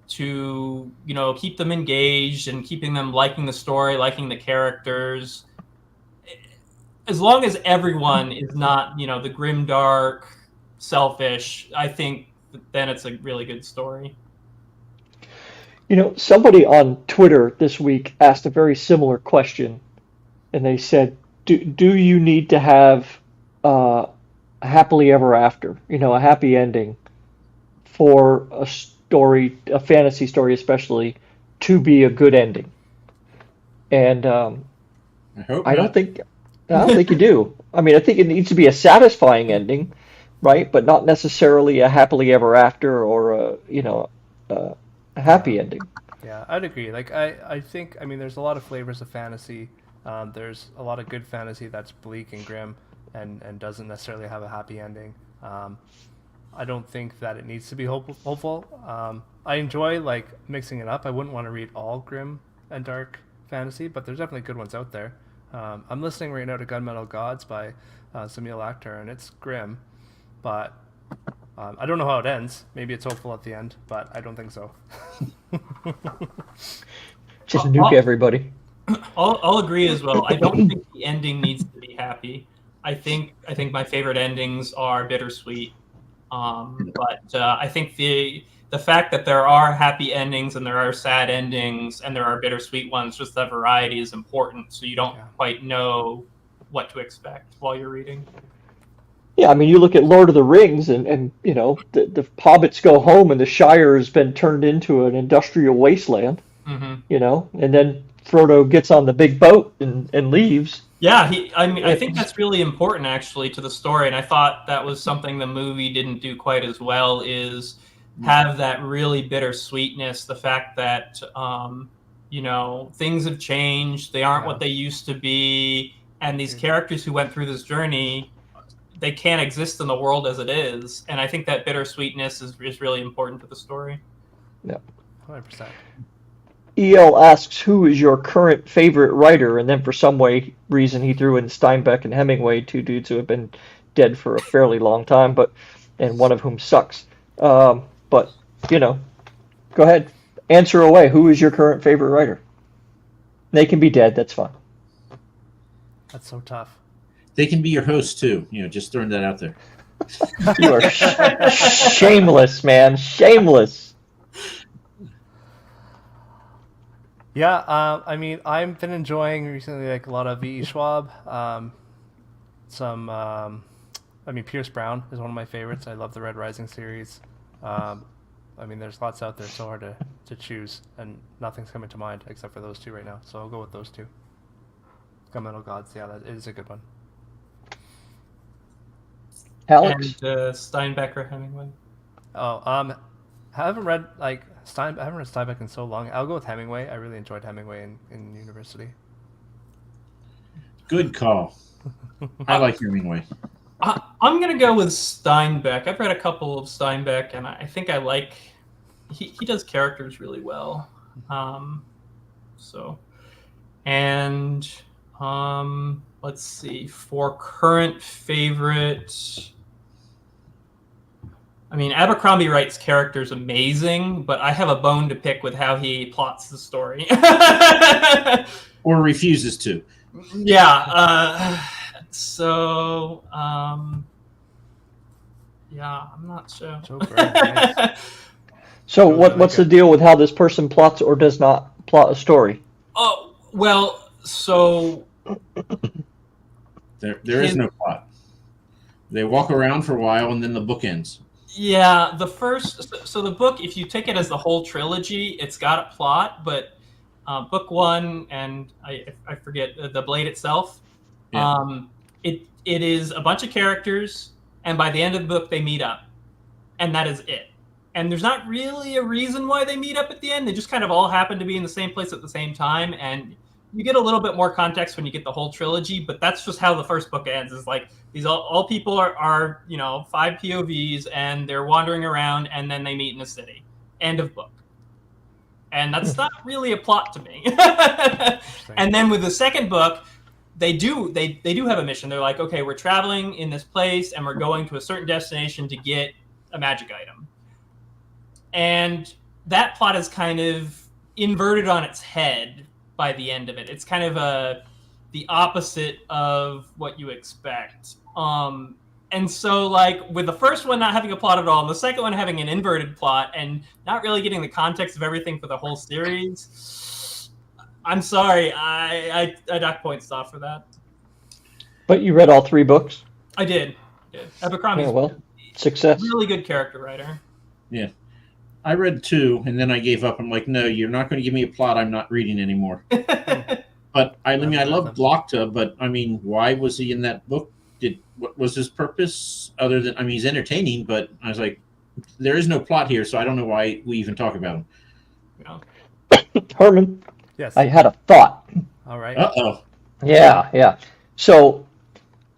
keep them engaged and keeping them liking the story, liking the characters. As long as everyone is not the grim dark selfish, I think then it's a really good story. Somebody on Twitter this week asked a very similar question, and they said, do you need to have a happily ever after, a happy ending for a story, a fantasy story especially, to be a good ending? And I don't think you do. I mean, I think it needs to be a satisfying ending, right? But not necessarily a happily ever after or a happy ending. Yeah, I'd agree. Like, I think, there's a lot of flavors of fantasy. There's a lot of good fantasy that's bleak and grim and doesn't necessarily have a happy ending. I don't think that it needs to be hopeful. I enjoy like mixing it up. I wouldn't want to read all grim and dark fantasy, but there's definitely good ones out there. I'm listening right now to Gunmetal Gods by Samuel Akhtar, and it's grim, but I don't know how it ends. Maybe it's hopeful at the end, but I don't think so. Just nuke everybody. I'll agree as well. I don't think the ending needs to be happy. I think my favorite endings are bittersweet. But I think the fact that there are happy endings and there are sad endings and there are bittersweet ones, just that variety is important, so you don't quite know what to expect while you're reading. Yeah, I mean, you look at Lord of the Rings, and you know, the hobbits go home, and the Shire has been turned into an industrial wasteland. Mm-hmm. You know, and then Frodo gets on the big boat and leaves. Yeah, I think that's really important actually to the story, and I thought that was something the movie didn't do quite as well, is have that really bittersweetness, the fact that you know, things have changed, they aren't what they used to be, and these characters who went through this journey, they can't exist in the world as it is, and I think that bittersweetness is really important to the story. Yeah, 100%. EL asks, who is your current favorite writer? And then for some reason he threw in Steinbeck and Hemingway, two dudes who have been dead for a fairly long time, and one of whom sucks. But, you know, go ahead. Answer away. Who is your current favorite writer? They can be dead. That's fine. That's so tough. They can be your host, too. You know, just throwing that out there. You are shameless, man. Shameless. Yeah, I mean, I've been enjoying recently like a lot of V.E. Schwab. Pierce Brown is one of my favorites. I love the Red Rising series. I mean, there's lots out there. It's so hard to choose, and nothing's coming to mind except for those two right now. So I'll go with those two. Gunmetal Gods, yeah, that is a good one. Alex? And Steinbeck or Hemingway. Oh, I haven't read Steinbeck in so long. I'll go with Hemingway. I really enjoyed Hemingway in university. Good call. I like Hemingway. I'm gonna go with Steinbeck. I've read a couple of Steinbeck, and I think I like. He does characters really well. Let's see. For current favorite. I mean, Abercrombie writes characters amazing, but I have a bone to pick with how he plots the story. Or refuses to. Yeah. Yeah, I'm not sure. So what's the deal with how this person plots or does not plot a story? Oh, well, so... There is no plot. They walk around for a while, and then the book ends. Yeah, the book, if you take it as the whole trilogy, it's got a plot, but book one, and I forget, The Blade itself, it is a bunch of characters, and by the end of the book, they meet up. And that is it. And there's not really a reason why they meet up at the end. They just kind of all happen to be in the same place at the same time, and you get a little bit more context when you get the whole trilogy, but that's just how the first book ends. Is like these all people are 5 POVs, and they're wandering around, and then they meet in a city. End of book. And that's not really a plot to me. And then with the second book, they do have a mission. They're like, okay, we're traveling in this place, and we're going to a certain destination to get a magic item. And that plot is kind of inverted on its head by the end of it. It's kind of the opposite of what you expect. And so, like, with the first one not having a plot at all, and the second one having an inverted plot, and not really getting the context of everything for the whole series, I'm sorry, I dock points off for that. But you read all 3 books? I did. Abercrombie's success. Really good character writer. Yeah. I read 2, and then I gave up. I'm like, no, you're not going to give me a plot. I'm not reading anymore. But I love Blokta, but I mean, why was he in that book? What was his purpose other than, he's entertaining, but I was like, there is no plot here, so I don't know why we even talk about him. Yeah. Herman, yes, I had a thought. All right. Uh-oh. Yeah. So,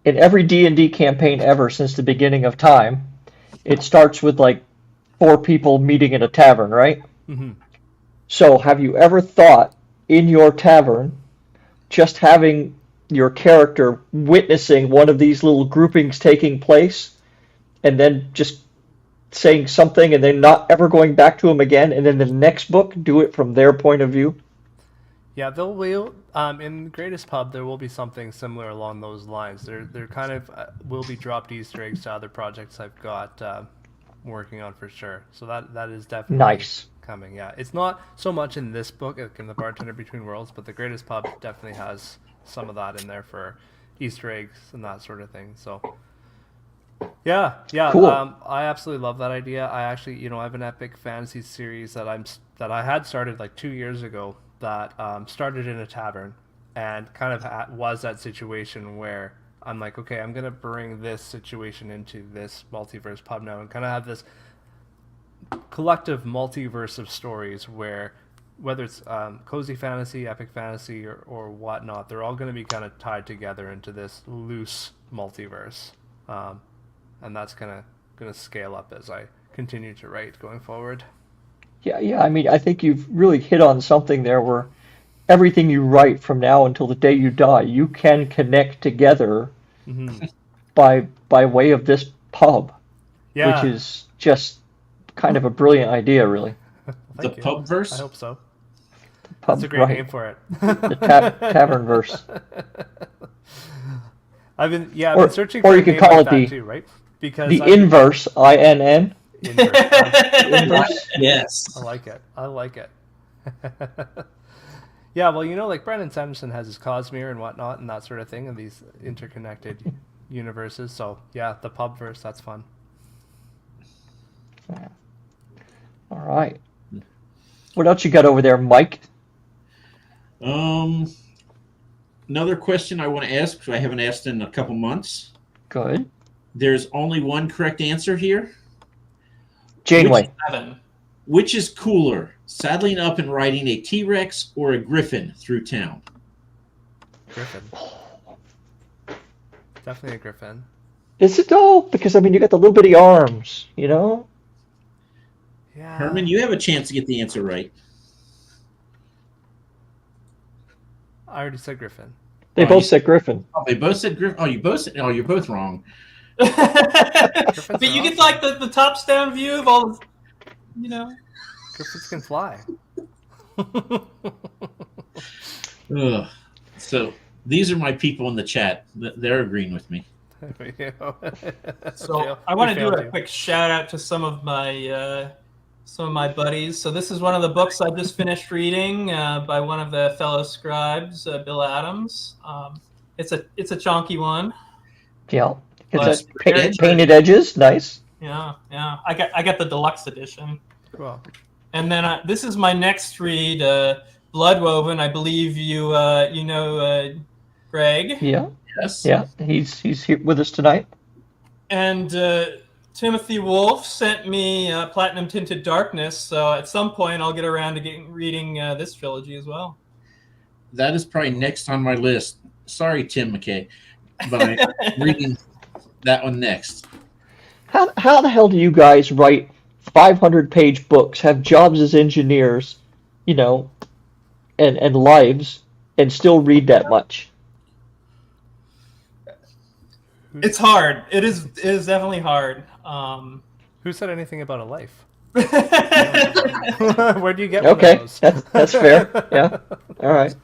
in every D&D campaign ever since the beginning of time, it starts with like 4 people meeting in a tavern, right? Mm-hmm. So have you ever thought in your tavern just having your character witnessing one of these little groupings taking place and then just saying something and then not ever going back to them again, and then the next book do it from their point of view? Yeah, there will in Greatest Pub there will be something similar along those lines. There kind of will be dropped Easter eggs to other projects I've got working on for sure. So that is definitely Nice. coming. Yeah, it's not so much in this book, like in the Bartender Between Worlds, but the Greatest Pub definitely has some of that in there for Easter eggs and that sort of thing. So yeah, Cool. I absolutely love that idea. I actually, I have an epic fantasy series that I had started like 2 years ago that started in a tavern and kind of was that situation where I'm like, okay, I'm gonna bring this situation into this multiverse pub now and kind of have this collective multiverse of stories where whether it's cozy fantasy, epic fantasy, or whatnot, they're all going to be kind of tied together into this loose multiverse, and that's gonna scale up as I continue to write going forward. Yeah. I mean, I think you've really hit on something there where everything you write from now until the day you die, you can connect together Mm-hmm. by way of this pub, Yeah, which is just kind of a brilliant idea, really. The thank you. pub verse? I hope so. Pub, That's a great right. name for it. The tavern verse. I've been Or- searching or for you a could name call like it that the- too, right? Because The I've- inverse, INN. Inverse. Inverse. Yes. I like it. Yeah, well, like Brandon Sanderson has his Cosmere and whatnot and that sort of thing, and these interconnected universes. So yeah, the pub verse, that's fun. All right. What else you got over there, Mike? Another question I want to ask, which I haven't asked in a couple months. Good. There's only one correct answer here. Janeway. 7. Which is cooler, saddling up and riding a T-Rex or a Griffin through town? Griffin. Definitely a Griffin. Is it though? Because I mean, you got the little bitty arms, you know. Yeah. Herman, you have a chance to get the answer right. I already said Griffin. They Oh, both you- said Griffin. Oh, they both said Griffin. Oh, you both said. Oh, you're both wrong. But you get like the tops down view of all, Griffins can fly. Ugh. So these are my people in the chat. They're agreeing with me. So I want to do a quick shout out to some of my buddies. So this is one of the books I just finished reading by one of the fellow scribes, Bill Adams. It's a chunky one. Yeah. But It's painted edges. Nice. Yeah. I got the deluxe edition. Cool. And then this is my next read, Bloodwoven. I believe you know Greg. Yeah. Yes. Yeah. He's here with us tonight. And Timothy Wolf sent me Platinum Tinted Darkness. So at some point I'll get around to reading this trilogy as well. That is probably next on my list. Sorry, Tim McKay, but I'm reading that one next. How the hell do you guys write 500-page books, have jobs as engineers, and lives, and still read that much? It's hard. It is definitely hard. Who said anything about a life? Yeah, Where do you get one Okay, of those? that's fair. Yeah. All right.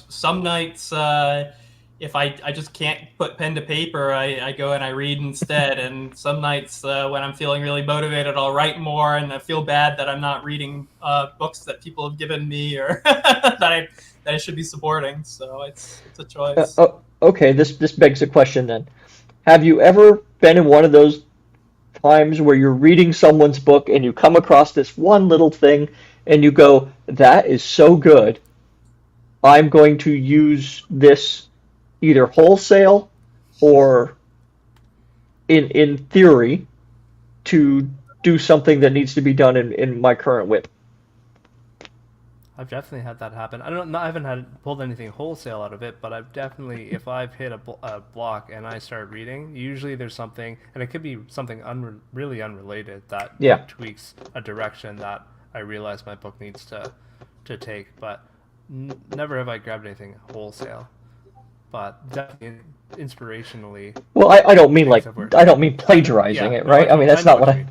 some nights if I just can't put pen to paper, I go and I read instead. And some nights when I'm feeling really motivated, I'll write more, and I feel bad that I'm not reading books that people have given me or that I should be supporting. So it's a choice. Okay, this begs a question then. Have you ever been in one of those times where you're reading someone's book and you come across this one little thing and you go, that is so good, I'm going to use this either wholesale or in theory to do something that needs to be done in my current whip? I've definitely had that happen. I haven't pulled anything wholesale out of it, but I've definitely, if I've hit a block and I start reading, usually there's something, and it could be something really unrelated that tweaks a direction that I realize my book needs to take. But never have I grabbed anything wholesale. But definitely inspirationally. Well, I don't mean plagiarizing it, right? I mean, that's not what I.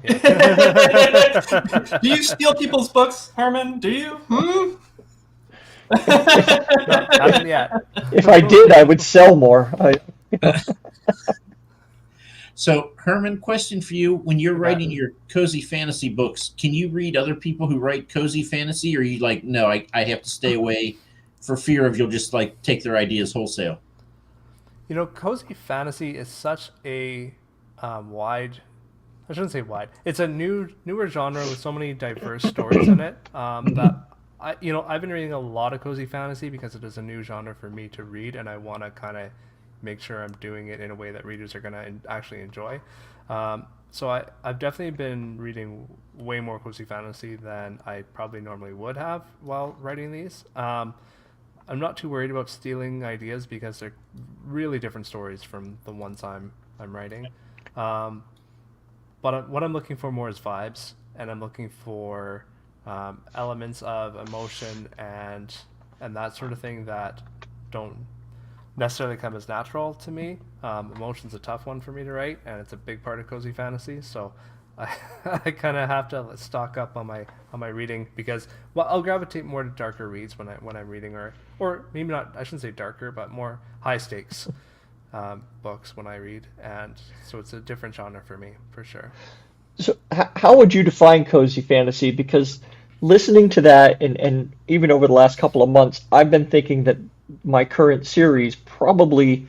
Do you steal people's books, Herman? Do you? No, haven't yet. If I did, I would sell more. So, Herman, question for you: when you're writing your cozy fantasy books, can you read other people who write cozy fantasy, or are you like, no, I have to stay away for fear of you'll just like take their ideas wholesale? You know, cozy fantasy is such a wide. I shouldn't say wide. It's a newer genre with so many diverse stories in it that I've been reading a lot of cozy fantasy because it is a new genre for me to read, and I want to kind of make sure I'm doing it in a way that readers are going to actually enjoy. So I've definitely been reading way more cozy fantasy than I probably normally would have while writing these. I'm not too worried about stealing ideas because they're really different stories from the ones I'm writing. But what I'm looking for more is vibes, and I'm looking for elements of emotion and that sort of thing that don't necessarily come as natural to me. Emotion's a tough one for me to write, and it's a big part of cozy fantasy. So I kind of have to stock up on my reading because I'll gravitate more to darker reads when I'm reading, or maybe not. I shouldn't say darker, but more high stakes books when I read, and so it's a different genre for me for sure. So how would you define cozy fantasy? Because listening to that and even over the last couple of months, I've been thinking that my current series probably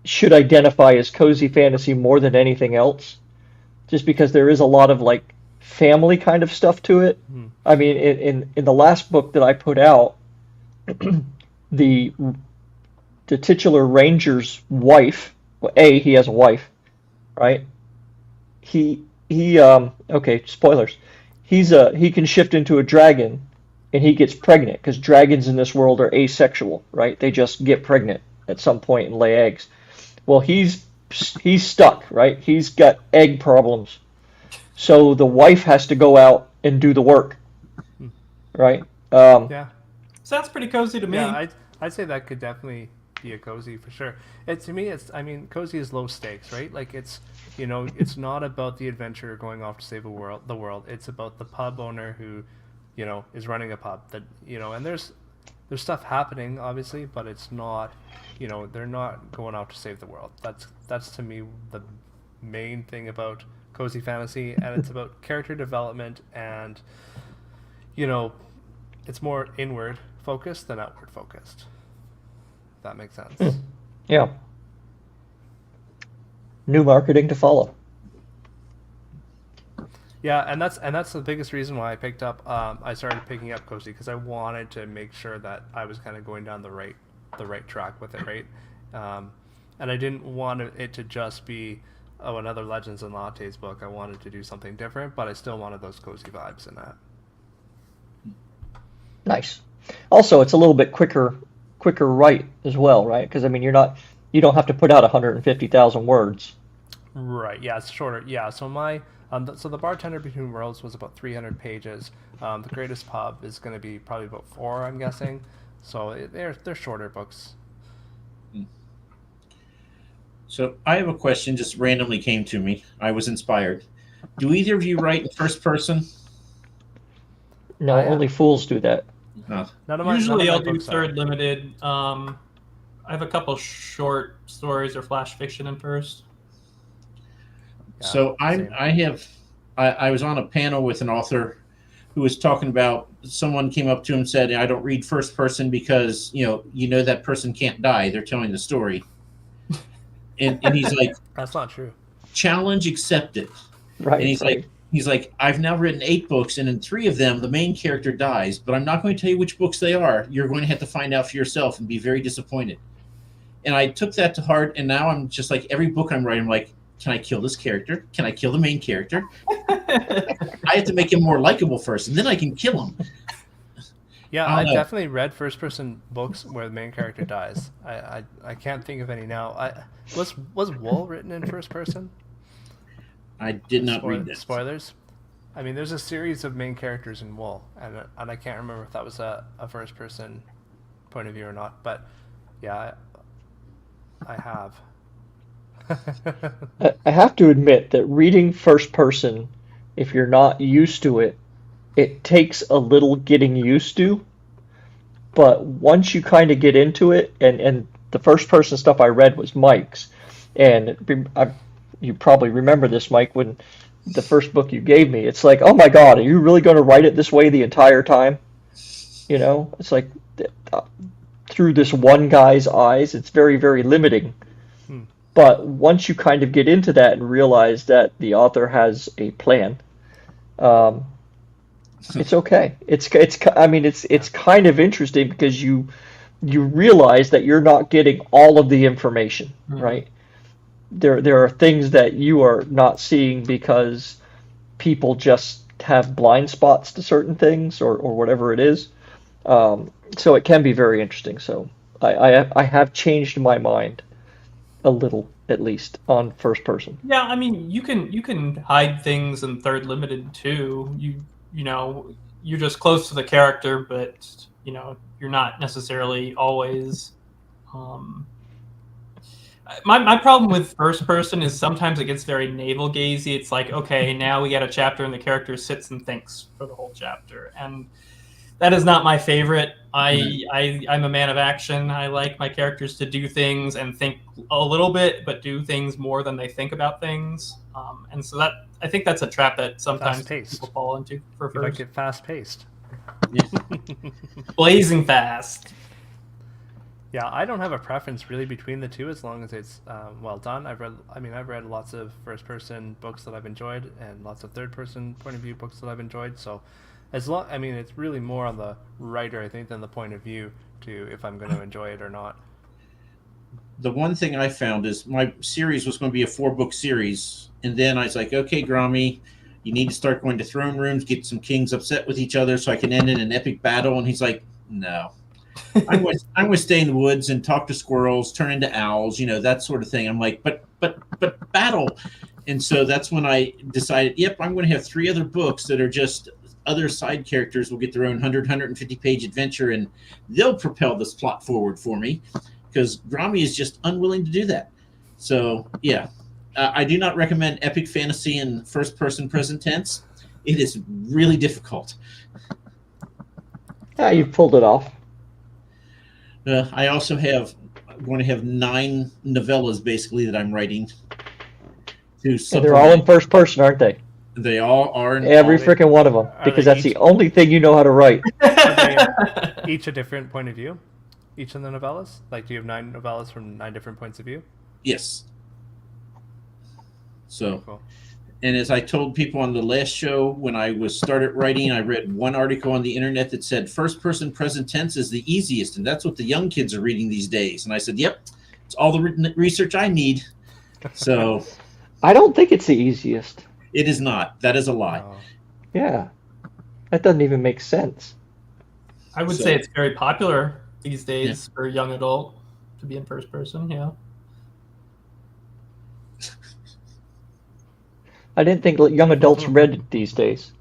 should identify as cozy fantasy more than anything else. Just because there is a lot of like family kind of stuff to it. I mean, in the last book that I put out, the titular ranger's wife. Well, he has a wife, right? He okay, spoilers. He can shift into a dragon, and he gets pregnant because dragons in this world are asexual, right? They just get pregnant at some point and lay eggs. Well, he's stuck, right? He's got egg problems. So the wife has to go out and do the work, right? Yeah. Sounds pretty cozy to me. Yeah, I'd say that could definitely be a cozy for sure. To me, cozy is low stakes, right? Like it's not about the adventurer going off to save the world. It's about the pub owner who, is running a pub that, and there's stuff happening obviously, but it's not, they're not going out to save the world. That's to me the main thing about cozy fantasy, and it's about character development, and it's more inward focused than outward focused. If that makes sense. Yeah. New marketing to follow. Yeah, and that's the biggest reason why I started picking up cozy, because I wanted to make sure that I was kind of going down the right track with it, right? And I didn't want it to just be another Legends and Lattes book. I wanted to do something different, but I still wanted those cozy vibes in that. Nice. Also, it's a little bit quicker write as well, right? Because I mean, you don't have to put out 150,000 words. Right. Yeah, it's shorter. Yeah. So the Bartender Between Worlds was about 300 pages. The Greatest Pub is going to be probably about 4, I'm guessing. So they're shorter books. So I have a question just randomly came to me. I was inspired. Do either of you write in first person? No, only fools do that. No. Usually I'll do third limited. I have a couple short stories or flash fiction in first. Yeah, so I was on a panel with an author who was talking about, someone came up to him and said, I don't read first person because that person can't die. They're telling the story. And he's like, that's not true. Challenge accepted. Right. And he's like, I've now written 8 books, and in 3 of them, the main character dies, but I'm not going to tell you which books they are. You're going to have to find out for yourself and be very disappointed. And I took that to heart, and now I'm just like, every book I'm writing, I'm like, can I kill this character? Can I kill the main character? I have to make him more likable first, and then I can kill him. Yeah, I I've don't know. definitely read first-person books where the main character dies. I can't think of any now. Was Wool written in first person? I did not read that. Spoilers. I mean, there's a series of main characters in Wool, and I can't remember if that was a first-person point of view or not. But yeah, I have. I have to admit that reading first person, if you're not used to it, it takes a little getting used to. But once you kind of get into it, and the first person stuff I read was Mike's, and you probably remember this, Mike, when the first book you gave me, it's like, oh my God, are you really going to write it this way the entire time? You know, it's like uh, through this one guy's eyes, it's very, very limiting. But once you kind of get into that and realize that the author has a plan, um, it's okay. I mean, it's kind of interesting because you realize that you're not getting all of the information, right? There are things that you are not seeing because people just have blind spots to certain things or whatever it is. So it can be very interesting. So I have changed my mind a little, at least, on first person. Yeah, I mean, you can hide things in third limited too. You know, you're just close to the character, but you know, you're not necessarily always. My problem with first person is sometimes it gets very navel gazy. It's like, okay, now we got a chapter and the character sits and thinks for the whole chapter, and that is not my favorite. I'm a man of action. I like my characters to do things and think a little bit, but do things more than they think about things. And so that I think that's a trap that sometimes Fast-paced. people fall into for You like first. it fast-paced. Blazing fast. Yeah, I don't have a preference really between the two as long as it's well done. I've read lots of first-person books that I've enjoyed and lots of third-person point of view books that I've enjoyed. So, it's really more on the writer, I think, than the point of view to if I'm going to enjoy it or not. The one thing I found is my series was going to be a 4-book series, and then I was like, okay, Grommy, you need to start going to throne rooms, get some kings upset with each other so I can end in an epic battle. And he's like, no. I'm going to stay in the woods and talk to squirrels, turn into owls, that sort of thing. I'm like, but battle. And so that's when I decided, yep, I'm going to have 3 other books that are just other side characters will get their own 150-page adventure, and they'll propel this plot forward for me because Grommy is just unwilling to do that. So, yeah, I do not recommend epic fantasy in first-person present tense. It is really difficult. Yeah, you've pulled it off. I also I'm going to have 9 novellas basically that I'm writing. And they're all in first person, aren't they? They all are. Every freaking one of them, because that's the only thing you know how to write. Are they each a different point of view? Each of the novellas? Like, do you have 9 novellas from 9 different points of view? Yes. So, Cool. And as I told people on the last show, when I started writing, I read one article on the internet that said first-person present tense is the easiest, and that's what the young kids are reading these days. And I said, yep, it's all the research I need. So I don't think it's the easiest. it is not. That is a lie. Oh. Yeah, that doesn't even make sense. I would say it's very popular these days for young adult to be in first person. Yeah. I didn't think young adults read it these days.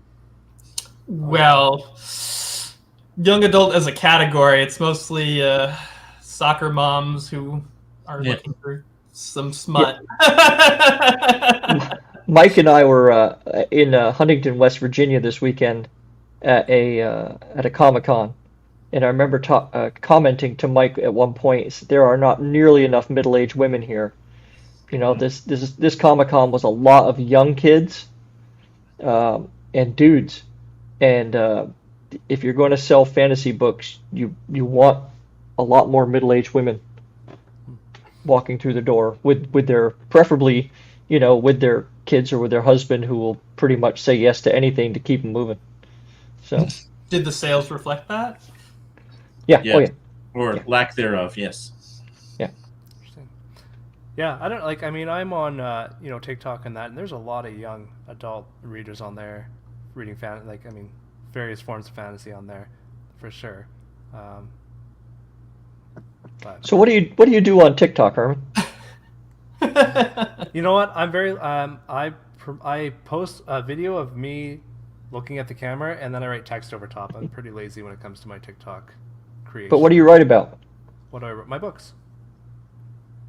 Well, young adult as a category, it's mostly soccer moms who are looking for some smut. Mike and I were in Huntington, West Virginia this weekend at a Comic-Con, and I remember commenting to Mike at one point, there are not nearly enough middle-aged women here. This Comic-Con was a lot of young kids and dudes, and if you're going to sell fantasy books, you want a lot more middle-aged women walking through the door with their, preferably, with their kids or with their husband, who will pretty much say yes to anything to keep them moving. So, did the sales reflect that? Yeah. Yeah. Oh yeah. Or lack thereof, yes. Yeah, I don't like. I mean, I'm on TikTok and that, and there's a lot of young adult readers on there, reading various forms of fantasy on there. for sure. But So what do you do on TikTok, Herman? you know what? I'm very I post a video of me looking at the camera, and then I write text over top. I'm pretty lazy when it comes to my TikTok creation. But what do you write about? What do I write? My books.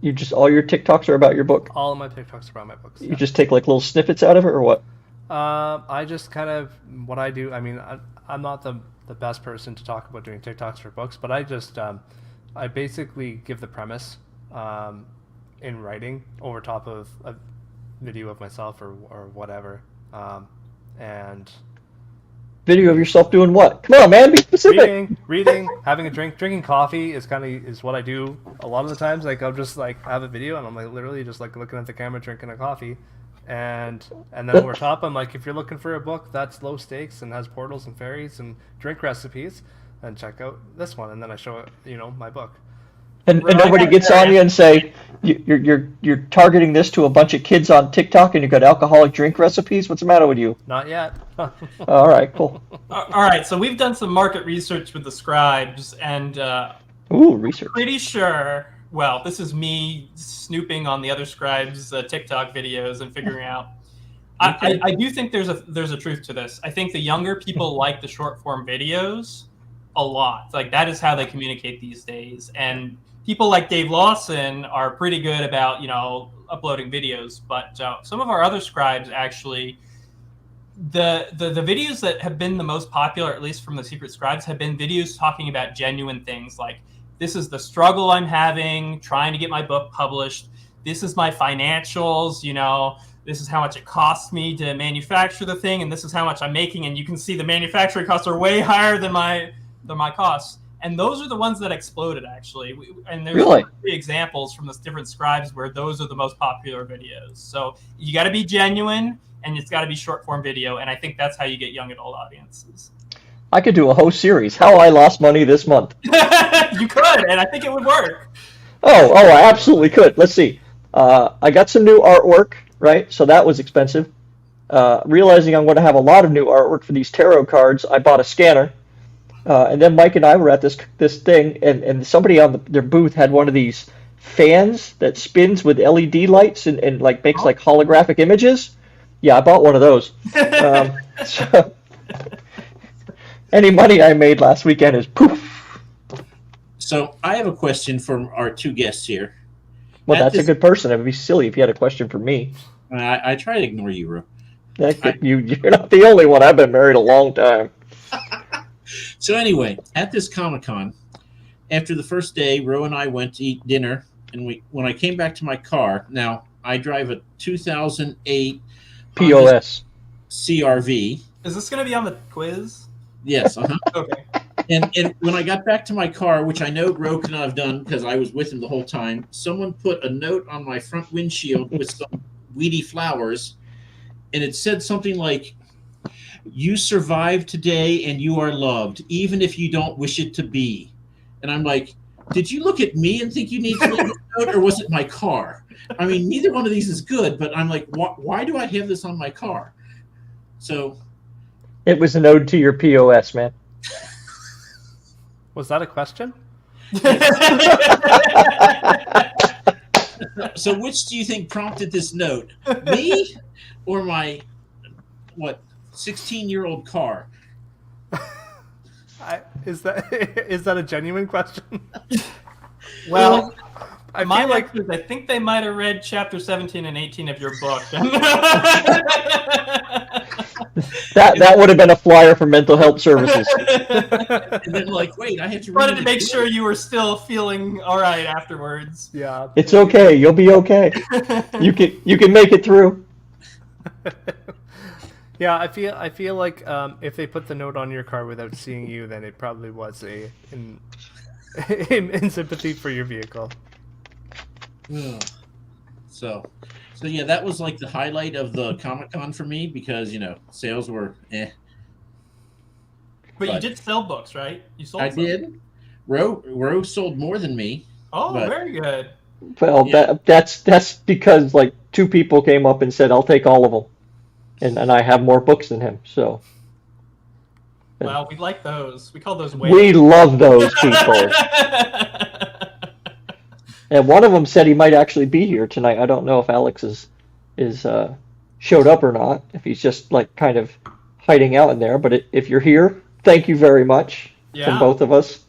You just all your TikToks are about your book? All of my TikToks are about my books. You just take like little snippets out of it, or what? I just kind of what I do. I mean, I'm not the best person to talk about doing TikToks for books, but I just I basically give the premise in writing over top of a video of myself or whatever, and Video of yourself doing what? Come on, man, be specific. reading, having a drink, drinking coffee is what I do a lot of the times. Like I'll just like have a video and I'm like literally just like looking at the camera, drinking a coffee, and then over top I'm like, if you're looking for a book that's low stakes and has portals and fairies and drink recipes, then check out this one, and then I show it, my book. And nobody gets on you and say you're targeting this to a bunch of kids on TikTok and you've got alcoholic drink recipes. What's the matter with you? Not yet. All right, cool. All right, so we've done some market research with the scribes, and Research. pretty sure. Well, this is me snooping on the other scribes' TikTok videos and figuring out. I do think there's a truth to this. I think the younger people like the short form videos a lot. Like that is how they communicate these days, and people like Dave Lawson are pretty good about uploading videos, but some of our other scribes actually, the videos that have been the most popular, at least from the secret scribes, have been videos talking about genuine things like, this is the struggle I'm having trying to get my book published, this is my financials, this is how much it costs me to manufacture the thing, and this is how much I'm making, and you can see the manufacturing costs are way higher than my costs. And those are the ones that exploded, actually. And there's Really? 3 examples from the different scribes where those are the most popular videos. So you got to be genuine, and it's got to be short form video. And I think that's how you get young adult audiences. I could do a whole series, How I Lost Money This Month. You could, and I think it would work. Oh, I absolutely could. Let's see. I got some new artwork, right? So that was expensive. Realizing I'm going to have a lot of new artwork for these tarot cards, I bought a scanner. And then Mike and I were at this thing, and somebody on their booth had one of these fans that spins with LED lights and like makes like holographic images. Yeah, I bought one of those. So any money I made last weekend is poof. So I have a question from our 2 guests here. Well, that's a good person. It would be silly if you had a question for me. I try to ignore you, Ro. You're not the only one. I've been married a long time. So anyway, at this Comic-Con, after the first day, Ro and I went to eat dinner, and when I came back to my car, now I drive a 2008 POS CRV. Is this going to be on the quiz? Yes, uh-huh. Okay. And when I got back to my car, which I know Ro could not have done because I was with him the whole time, someone put a note on my front windshield with some weedy flowers, and it said something like, "You survived today and you are loved, even if you don't wish it to be." And I'm like, did you look at me and think you need to leave a note, or was it my car? I mean, neither one of these is good, but I'm like, why do I have this on my car? So It was an ode to your POS, man. Was that a question? So which do you think prompted this note? Me or my 16-year-old car? Is that a genuine question? Well, I my feel like answer is I think they might have read chapter 17 and 18 of your book. That would have been a flyer for mental health services. And then like, wait, I have to read Wanted it to make again. sure you were still feeling all right afterwards. yeah. It's okay. You'll be okay. You can make it through. Yeah, I feel like if they put the note on your car without seeing you, then it probably was in sympathy for your vehicle. Ugh. So yeah, that was like the highlight of the Comic-Con for me because sales were But you did sell books, right? You sold. I some. did. Ro sold more than me. Oh, but- very good. Well, Yeah. that's because like 2 people came up and said, "I'll take all of them," and I have more books than him. So Well, we like those. We call those We whales. love those people. And one of them said he might actually be here tonight. I don't know if Alex is showed up or not. If he's just like kind of hiding out in there. But if you're here, thank you very much from both of us.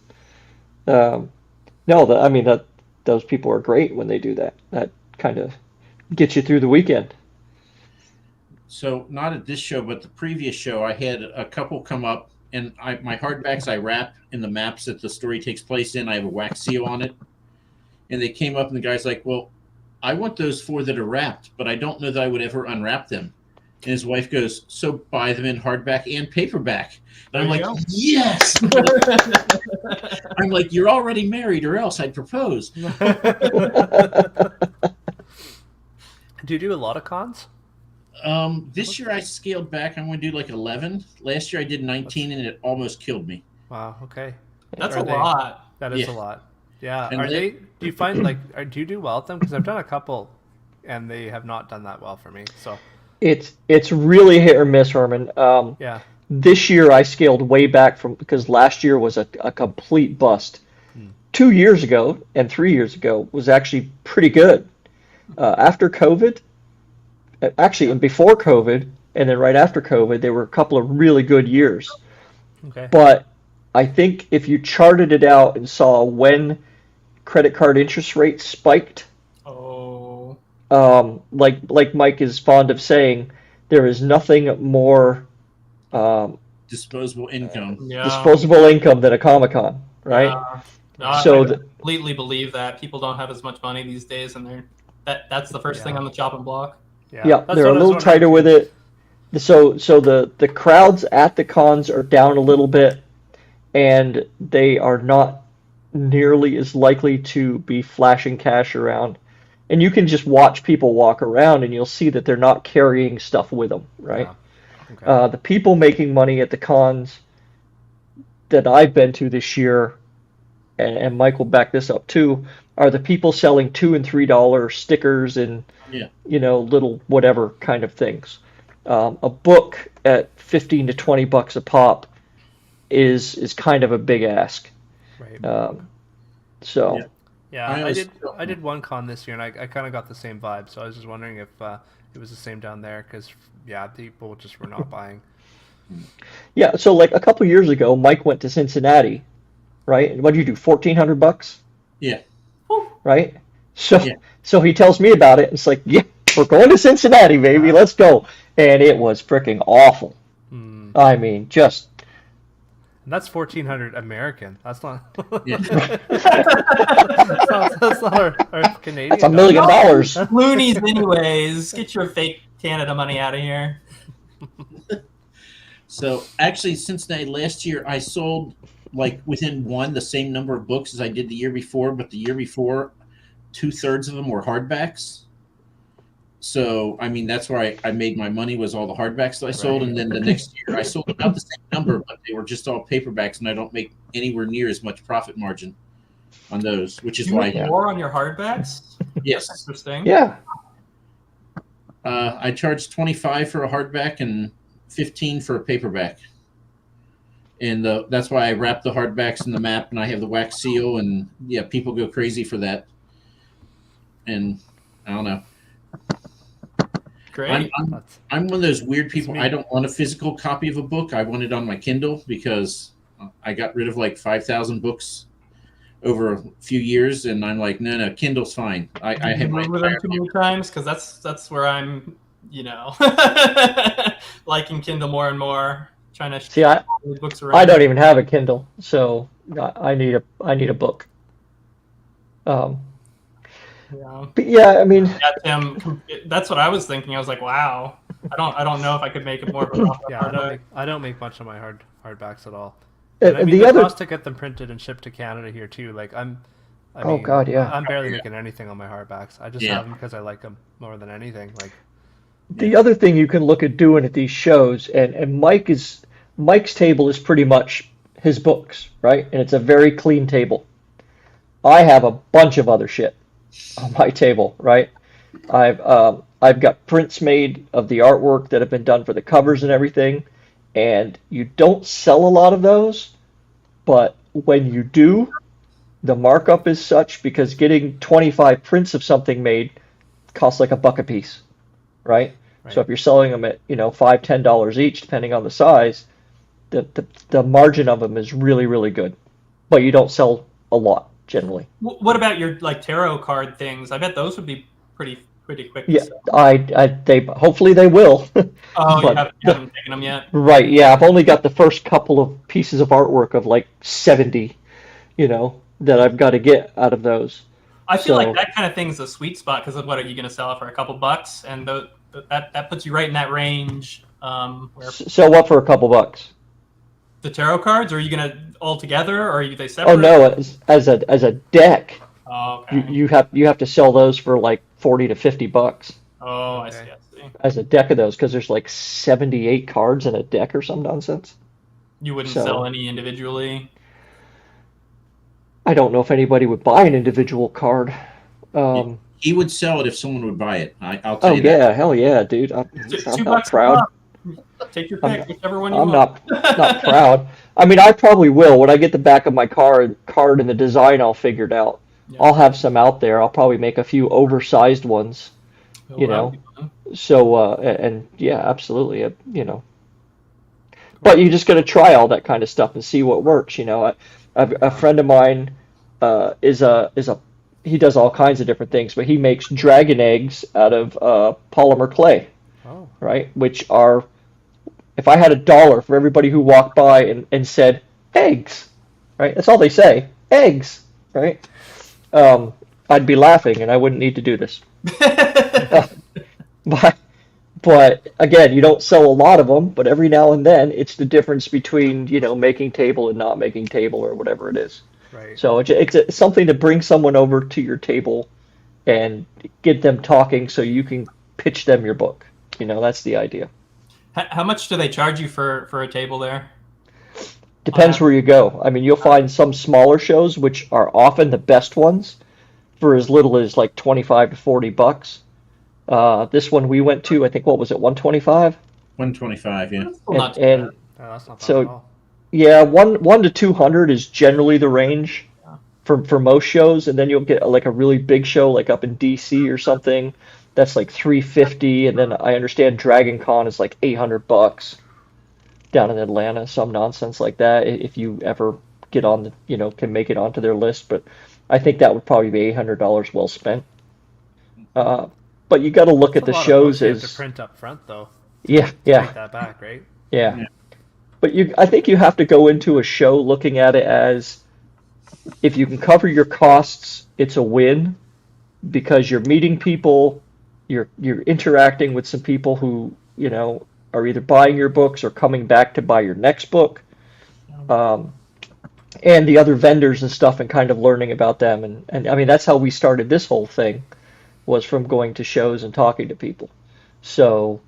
No, I mean that those people are great when they do that. That kind of gets you through the weekend. So not at this show, but the previous show, I had a couple come up, and my hardbacks I wrap in the maps that the story takes place in. I have a wax seal on it, and they came up, and the guy's like, "Well, I want those 4 that are wrapped, but I don't know that I would ever unwrap them." And his wife goes, "So buy them in hardback and paperback." And I'm like, "Yes!" I'm like, "You're already married, or else I'd propose." Do you do a lot of cons? This year I scaled back. I'm going to do like 11. Last year I did 19, and it almost killed me. Wow. Okay. That's a lot. That is a lot. Yeah. And Do you find do you do well at them? Because I've done a couple, and they have not done that well for me. So. It's really hit or miss, Herman. Yeah. This year I scaled way back because last year was a complete bust. 2 years ago and 3 years ago was actually pretty good. After COVID, actually, and before COVID, and then right after COVID, there were a couple of really good years. Okay. But I think if you charted it out and saw when credit card interest rates spiked, like Mike is fond of saying, there is nothing more disposable income. Disposable income than a Comic-Con, right? No, I completely believe that people don't have as much money these days, and that's the first thing on the chopping block. Yeah, they're a little tighter with it. So the crowds at the cons are down a little bit, and they are not nearly as likely to be flashing cash around. And you can just watch people walk around, and you'll see that they're not carrying stuff with them, right? Yeah. Okay. The people making money at the cons that I've been to this year, and Mike will back this up too, are the people selling $2 and $3 stickers and little whatever kind of things. A book at 15 to $20 a pop is kind of a big ask. Right. So. Yeah, I did one con this year, and I kind of got the same vibe. So I was just wondering if it was the same down there, because people just were not buying. Yeah, so like a couple years ago, Mike went to Cincinnati, right? And what did you do? $1,400? Yeah. Right. So he tells me about it. It's like, yeah, we're going to Cincinnati, baby. Let's go. And it was freaking awful. I mean, just. And that's $1,400 American. That's not. Yeah. that's not our Canadian. That's $1 million. Loonies, anyways. Get your fake Canada money out of here. So actually, Cincinnati last year, I sold like within the same number of books as I did the year before, but the year before, 2/3 of them were hardbacks. So, I mean, that's where I made my money, was all the hardbacks that I sold. And then the next year I sold about the same number, but they were just all paperbacks, and I don't make anywhere near as much profit margin on those, which is why. More on your hardbacks? Yes. That's interesting. Yeah. I charge $25 for a hardback and $15 for a paperback. And that's why I wrap the hardbacks in the map, and I have the wax seal, and people go crazy for that. And I don't know. Great. I'm one of those weird people. I don't want a physical copy of a book. I want it on my Kindle, because I got rid of like 5,000 books over a few years, and I'm like, no, Kindle's fine. I have my them too many times, because that's where I'm, liking Kindle more and more. Trying to see, books around. I don't even have a Kindle, so I need a book. But yeah, I mean, Tim, that's what I was thinking. I was like, wow, I don't know if I could make it more of a profit. I don't make much of my hardbacks at all. And I mean, the cost to get them printed and shipped to Canada here too. Like I'm barely making anything on my hardbacks. I just have them because I like them more than anything. Like the other thing you can look at doing at these shows, and Mike's table is pretty much his books, right? And it's a very clean table. I have a bunch of other shit on my table, right? I've got prints made of the artwork that have been done for the covers and everything, and you don't sell a lot of those, but when you do, the markup is such because getting 25 prints of something made costs like $1 a piece, right? Right. So if you're selling them at, $5, $10 each, depending on the size, the margin of them is really, really good. But you don't sell a lot generally. What about your like tarot card things? I bet those would be pretty quick to Yeah, sell. they hopefully they will. Oh, But you haven't taken them yet? right, yeah, I've only got the first couple of pieces of artwork of like 70, that I've got to get out of those. I feel So like that kind of thing is a sweet spot because of what are you going to sell it for a couple bucks, and that puts you right in that range. Where so what for a couple bucks? the tarot cards, or are you going to all together, or are they separate? Oh no, as a deck, Oh, okay. you have to sell those for like 40 to 50 bucks Oh, I Okay. see. as a deck of those because there's like 78 cards in a deck or some nonsense. You wouldn't So sell any individually. I don't know if anybody would buy an individual card. He would sell it if someone would buy it. I'll tell Oh you that. yeah, hell yeah, dude. I'm $2 not a proud. pop. Take your pick, whichever one you I'm want. not proud. I mean, I probably will when I get the back of my card and the design all figured out. Yeah. I'll have some out there. I'll probably make a few oversized ones. Oh, You that'd know. be fun. So and yeah, absolutely. But you just got to try all that kind of stuff and see what works. A friend of mine is a he does all kinds of different things, but he makes dragon eggs out of polymer clay, Oh. right? Which are, if I had $1 for everybody who walked by and said eggs, right? That's all they say, eggs, right? I'd be laughing and I wouldn't need to do this. But again, you don't sell a lot of them, but every now and then it's the difference between, making table and not making table or whatever it is. Right. So it's something to bring someone over to your table and get them talking so you can pitch them your book. That's the idea. How much do they charge you for a table there? Depends where you go. I mean, you'll find some smaller shows, which are often the best ones, for as little as like 25 to 40 bucks. This one we went to, I think, what was it, 125? 125, yeah. Well, not too And bad. No, that's not bad so at all. yeah, one to 200 is generally the range for most shows, and then you'll get like a really big show like up in DC or something. That's like 350, and then I understand Dragon Con is like 800 bucks down in Atlanta, some nonsense like that. If you ever get on can make it onto their list, but I think that would probably be $800 well spent. But you got to look at That's a the lot of shows books you have as to print up front though. yeah, To yeah, take that back, right? yeah. But I think you have to go into a show looking at it as if you can cover your costs, it's a win because you're meeting people, you're interacting with some people who, are either buying your books or coming back to buy your next book. And the other vendors and stuff and kind of learning about them. And I mean, that's how we started this whole thing, was from going to shows and talking to people. So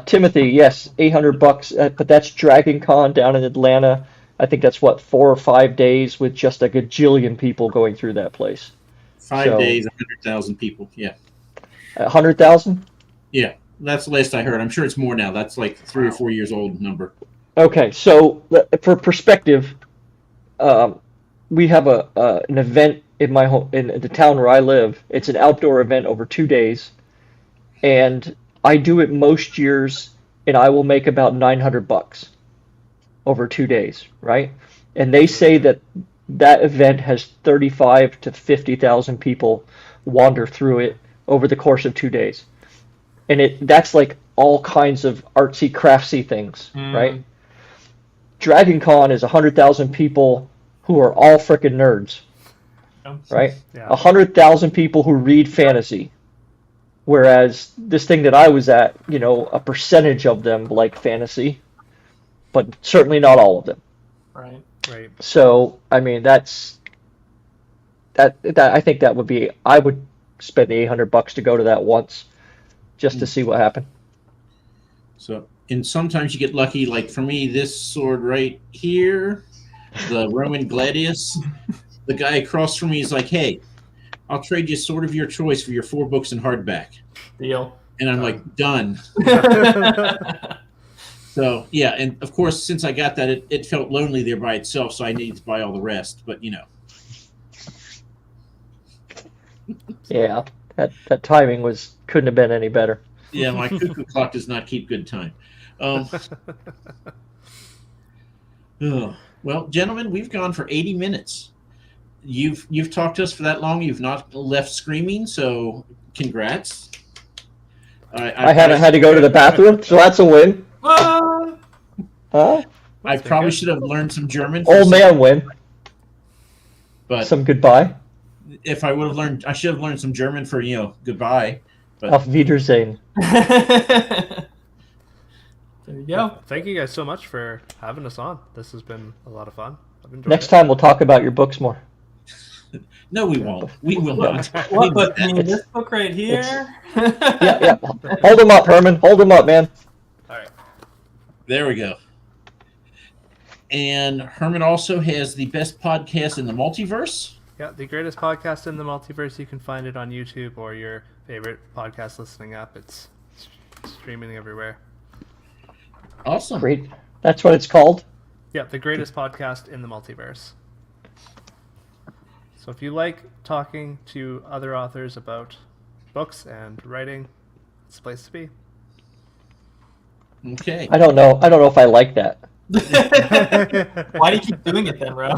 Timothy, yes, 800 bucks, but that's Dragon Con down in Atlanta. I think that's 4 or 5 days with just a gajillion people going through that place. 5 days, 100,000 people. Yeah. 100,000? Yeah. That's the last I heard. I'm sure it's more now. That's like 3 or 4 years old number. Okay, so for perspective, we have an event in in the town where I live. It's an outdoor event over 2 days, and I do it most years, and I will make about 900 bucks over 2 days, right? And they say that event has 35 to 50,000 people wander through it over the course of 2 days, and that's like all kinds of artsy, craftsy things, right? Dragon Con is 100,000 people who are all frickin' nerds, right? Yeah. 100,000 people who read fantasy. Whereas this thing that I was at, a percentage of them like fantasy, but certainly not all of them. Right. Right. So, I mean, that I think that would be, I would spend the 800 bucks to go to that once just to see what happened. So, and sometimes you get lucky. Like for me, this sword right here, the Roman Gladius, the guy across from me is like, hey, I'll trade you a sword of your choice for your 4 books in hardback. Deal. And I'm like, done. So yeah, and of course, since I got that, it felt lonely there by itself, so I needed to buy all the rest. But Yeah, that timing couldn't have been any better. yeah, my cuckoo clock does not keep good time. Well, gentlemen, we've gone for 80 minutes. You've talked to us for that long. You've not left screaming, so congrats. I haven't had to go to the bathroom, so that's a win. Huh? I probably should have learned some German. Old man win. But Some goodbye. if I would have learned, I should have learned some German for goodbye. But Auf Wiedersehen. There you go. Thank you guys so much for having us on. This has been a lot of fun. I've enjoyed Next it. time we'll talk about your books more. no, we won't. We will not. What? But I mean, this book right here. Yeah. Hold him up, Herman. Hold him up, man. All right. There we go. And Herman also has the best podcast in the multiverse. Yeah, the greatest podcast in the multiverse. You can find it on YouTube or your favorite podcast listening app. It's streaming everywhere. Awesome. Great. That's what it's called. Yeah, the greatest podcast in the multiverse. So if you like talking to other authors about books and writing, it's the place to be. Okay. I don't know if I like that. Why do you keep doing it then, Ro?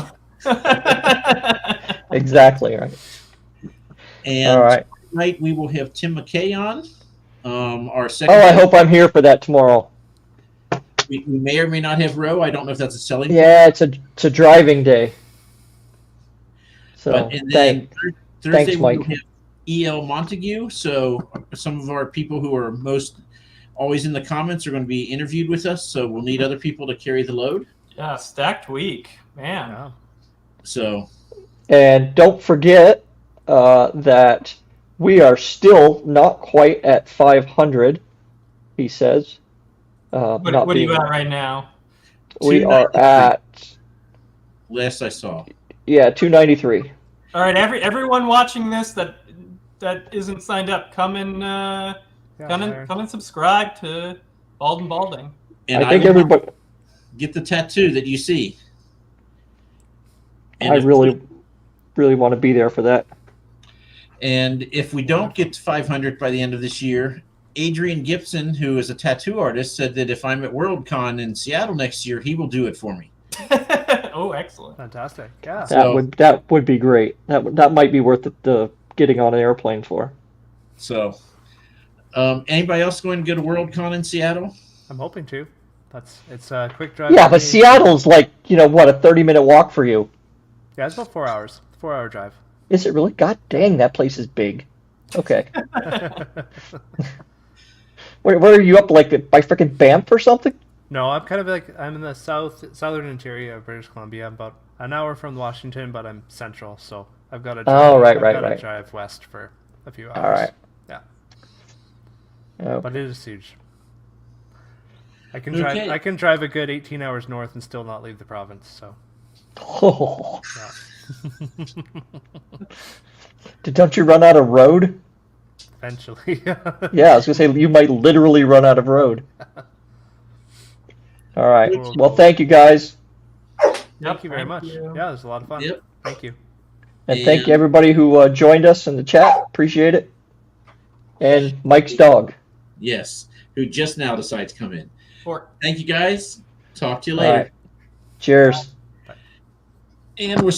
Exactly, right. And All right. tonight we will have Tim McKay on. Our second. Oh, I hope I'm here for that tomorrow. We may or may not have Roe. I don't know if that's a selling. Yeah, it's a driving day. So But and then Thursday thanks, we Mike. will have E.L. Montague. So some of our people who are most always in the comments are going to be interviewed with us. So we'll need other people to carry the load. Yeah, stacked week, man. Yeah. So And don't forget that we are still not quite at 500, he says. What are you at right now? We are at, last I saw. 293. All right, everyone watching this that isn't signed up, come and subscribe to Bald&Balding. And I think will everybody. get the tattoo that you see. And I if- really want to be there for that. And if we don't get to 500 by the end of this year, Adrian Gibson, who is a tattoo artist, said that if I'm at WorldCon in Seattle next year, he will do it for me. Oh, excellent. Fantastic. Yeah. That would be great. That might be worth the getting on an airplane for. So, anybody else going to go to WorldCon in Seattle? I'm hoping to. It's a quick drive. Yeah, for but me. Seattle's like, what, a 30-minute walk for you. Yeah, it's about 4 hours. 4-hour drive. Is it really? God dang, that place is big. Okay. Where are you up, like, by freaking Banff or something? No, I'm kind of I'm in the southern interior of British Columbia. I'm about an hour from Washington, but I'm central, so I've got to drive west for a few hours. All right. Yeah. Oh. But it is huge. I can Okay. drive a good 18 hours north and still not leave the province. So. Oh. Yeah. Don't you run out of road? Eventually. Yeah, I was gonna say you might literally run out of road. All right. Cool. Well, thank you guys, Thank you very much. you. Yeah, it was a lot of fun. Yep. Thank you. and thank you everybody who joined us in the chat. Appreciate it. And Mike's dog. Yes, who just now decided to come in. Or Thank you, guys. Talk to you All later. right. Cheers. And we're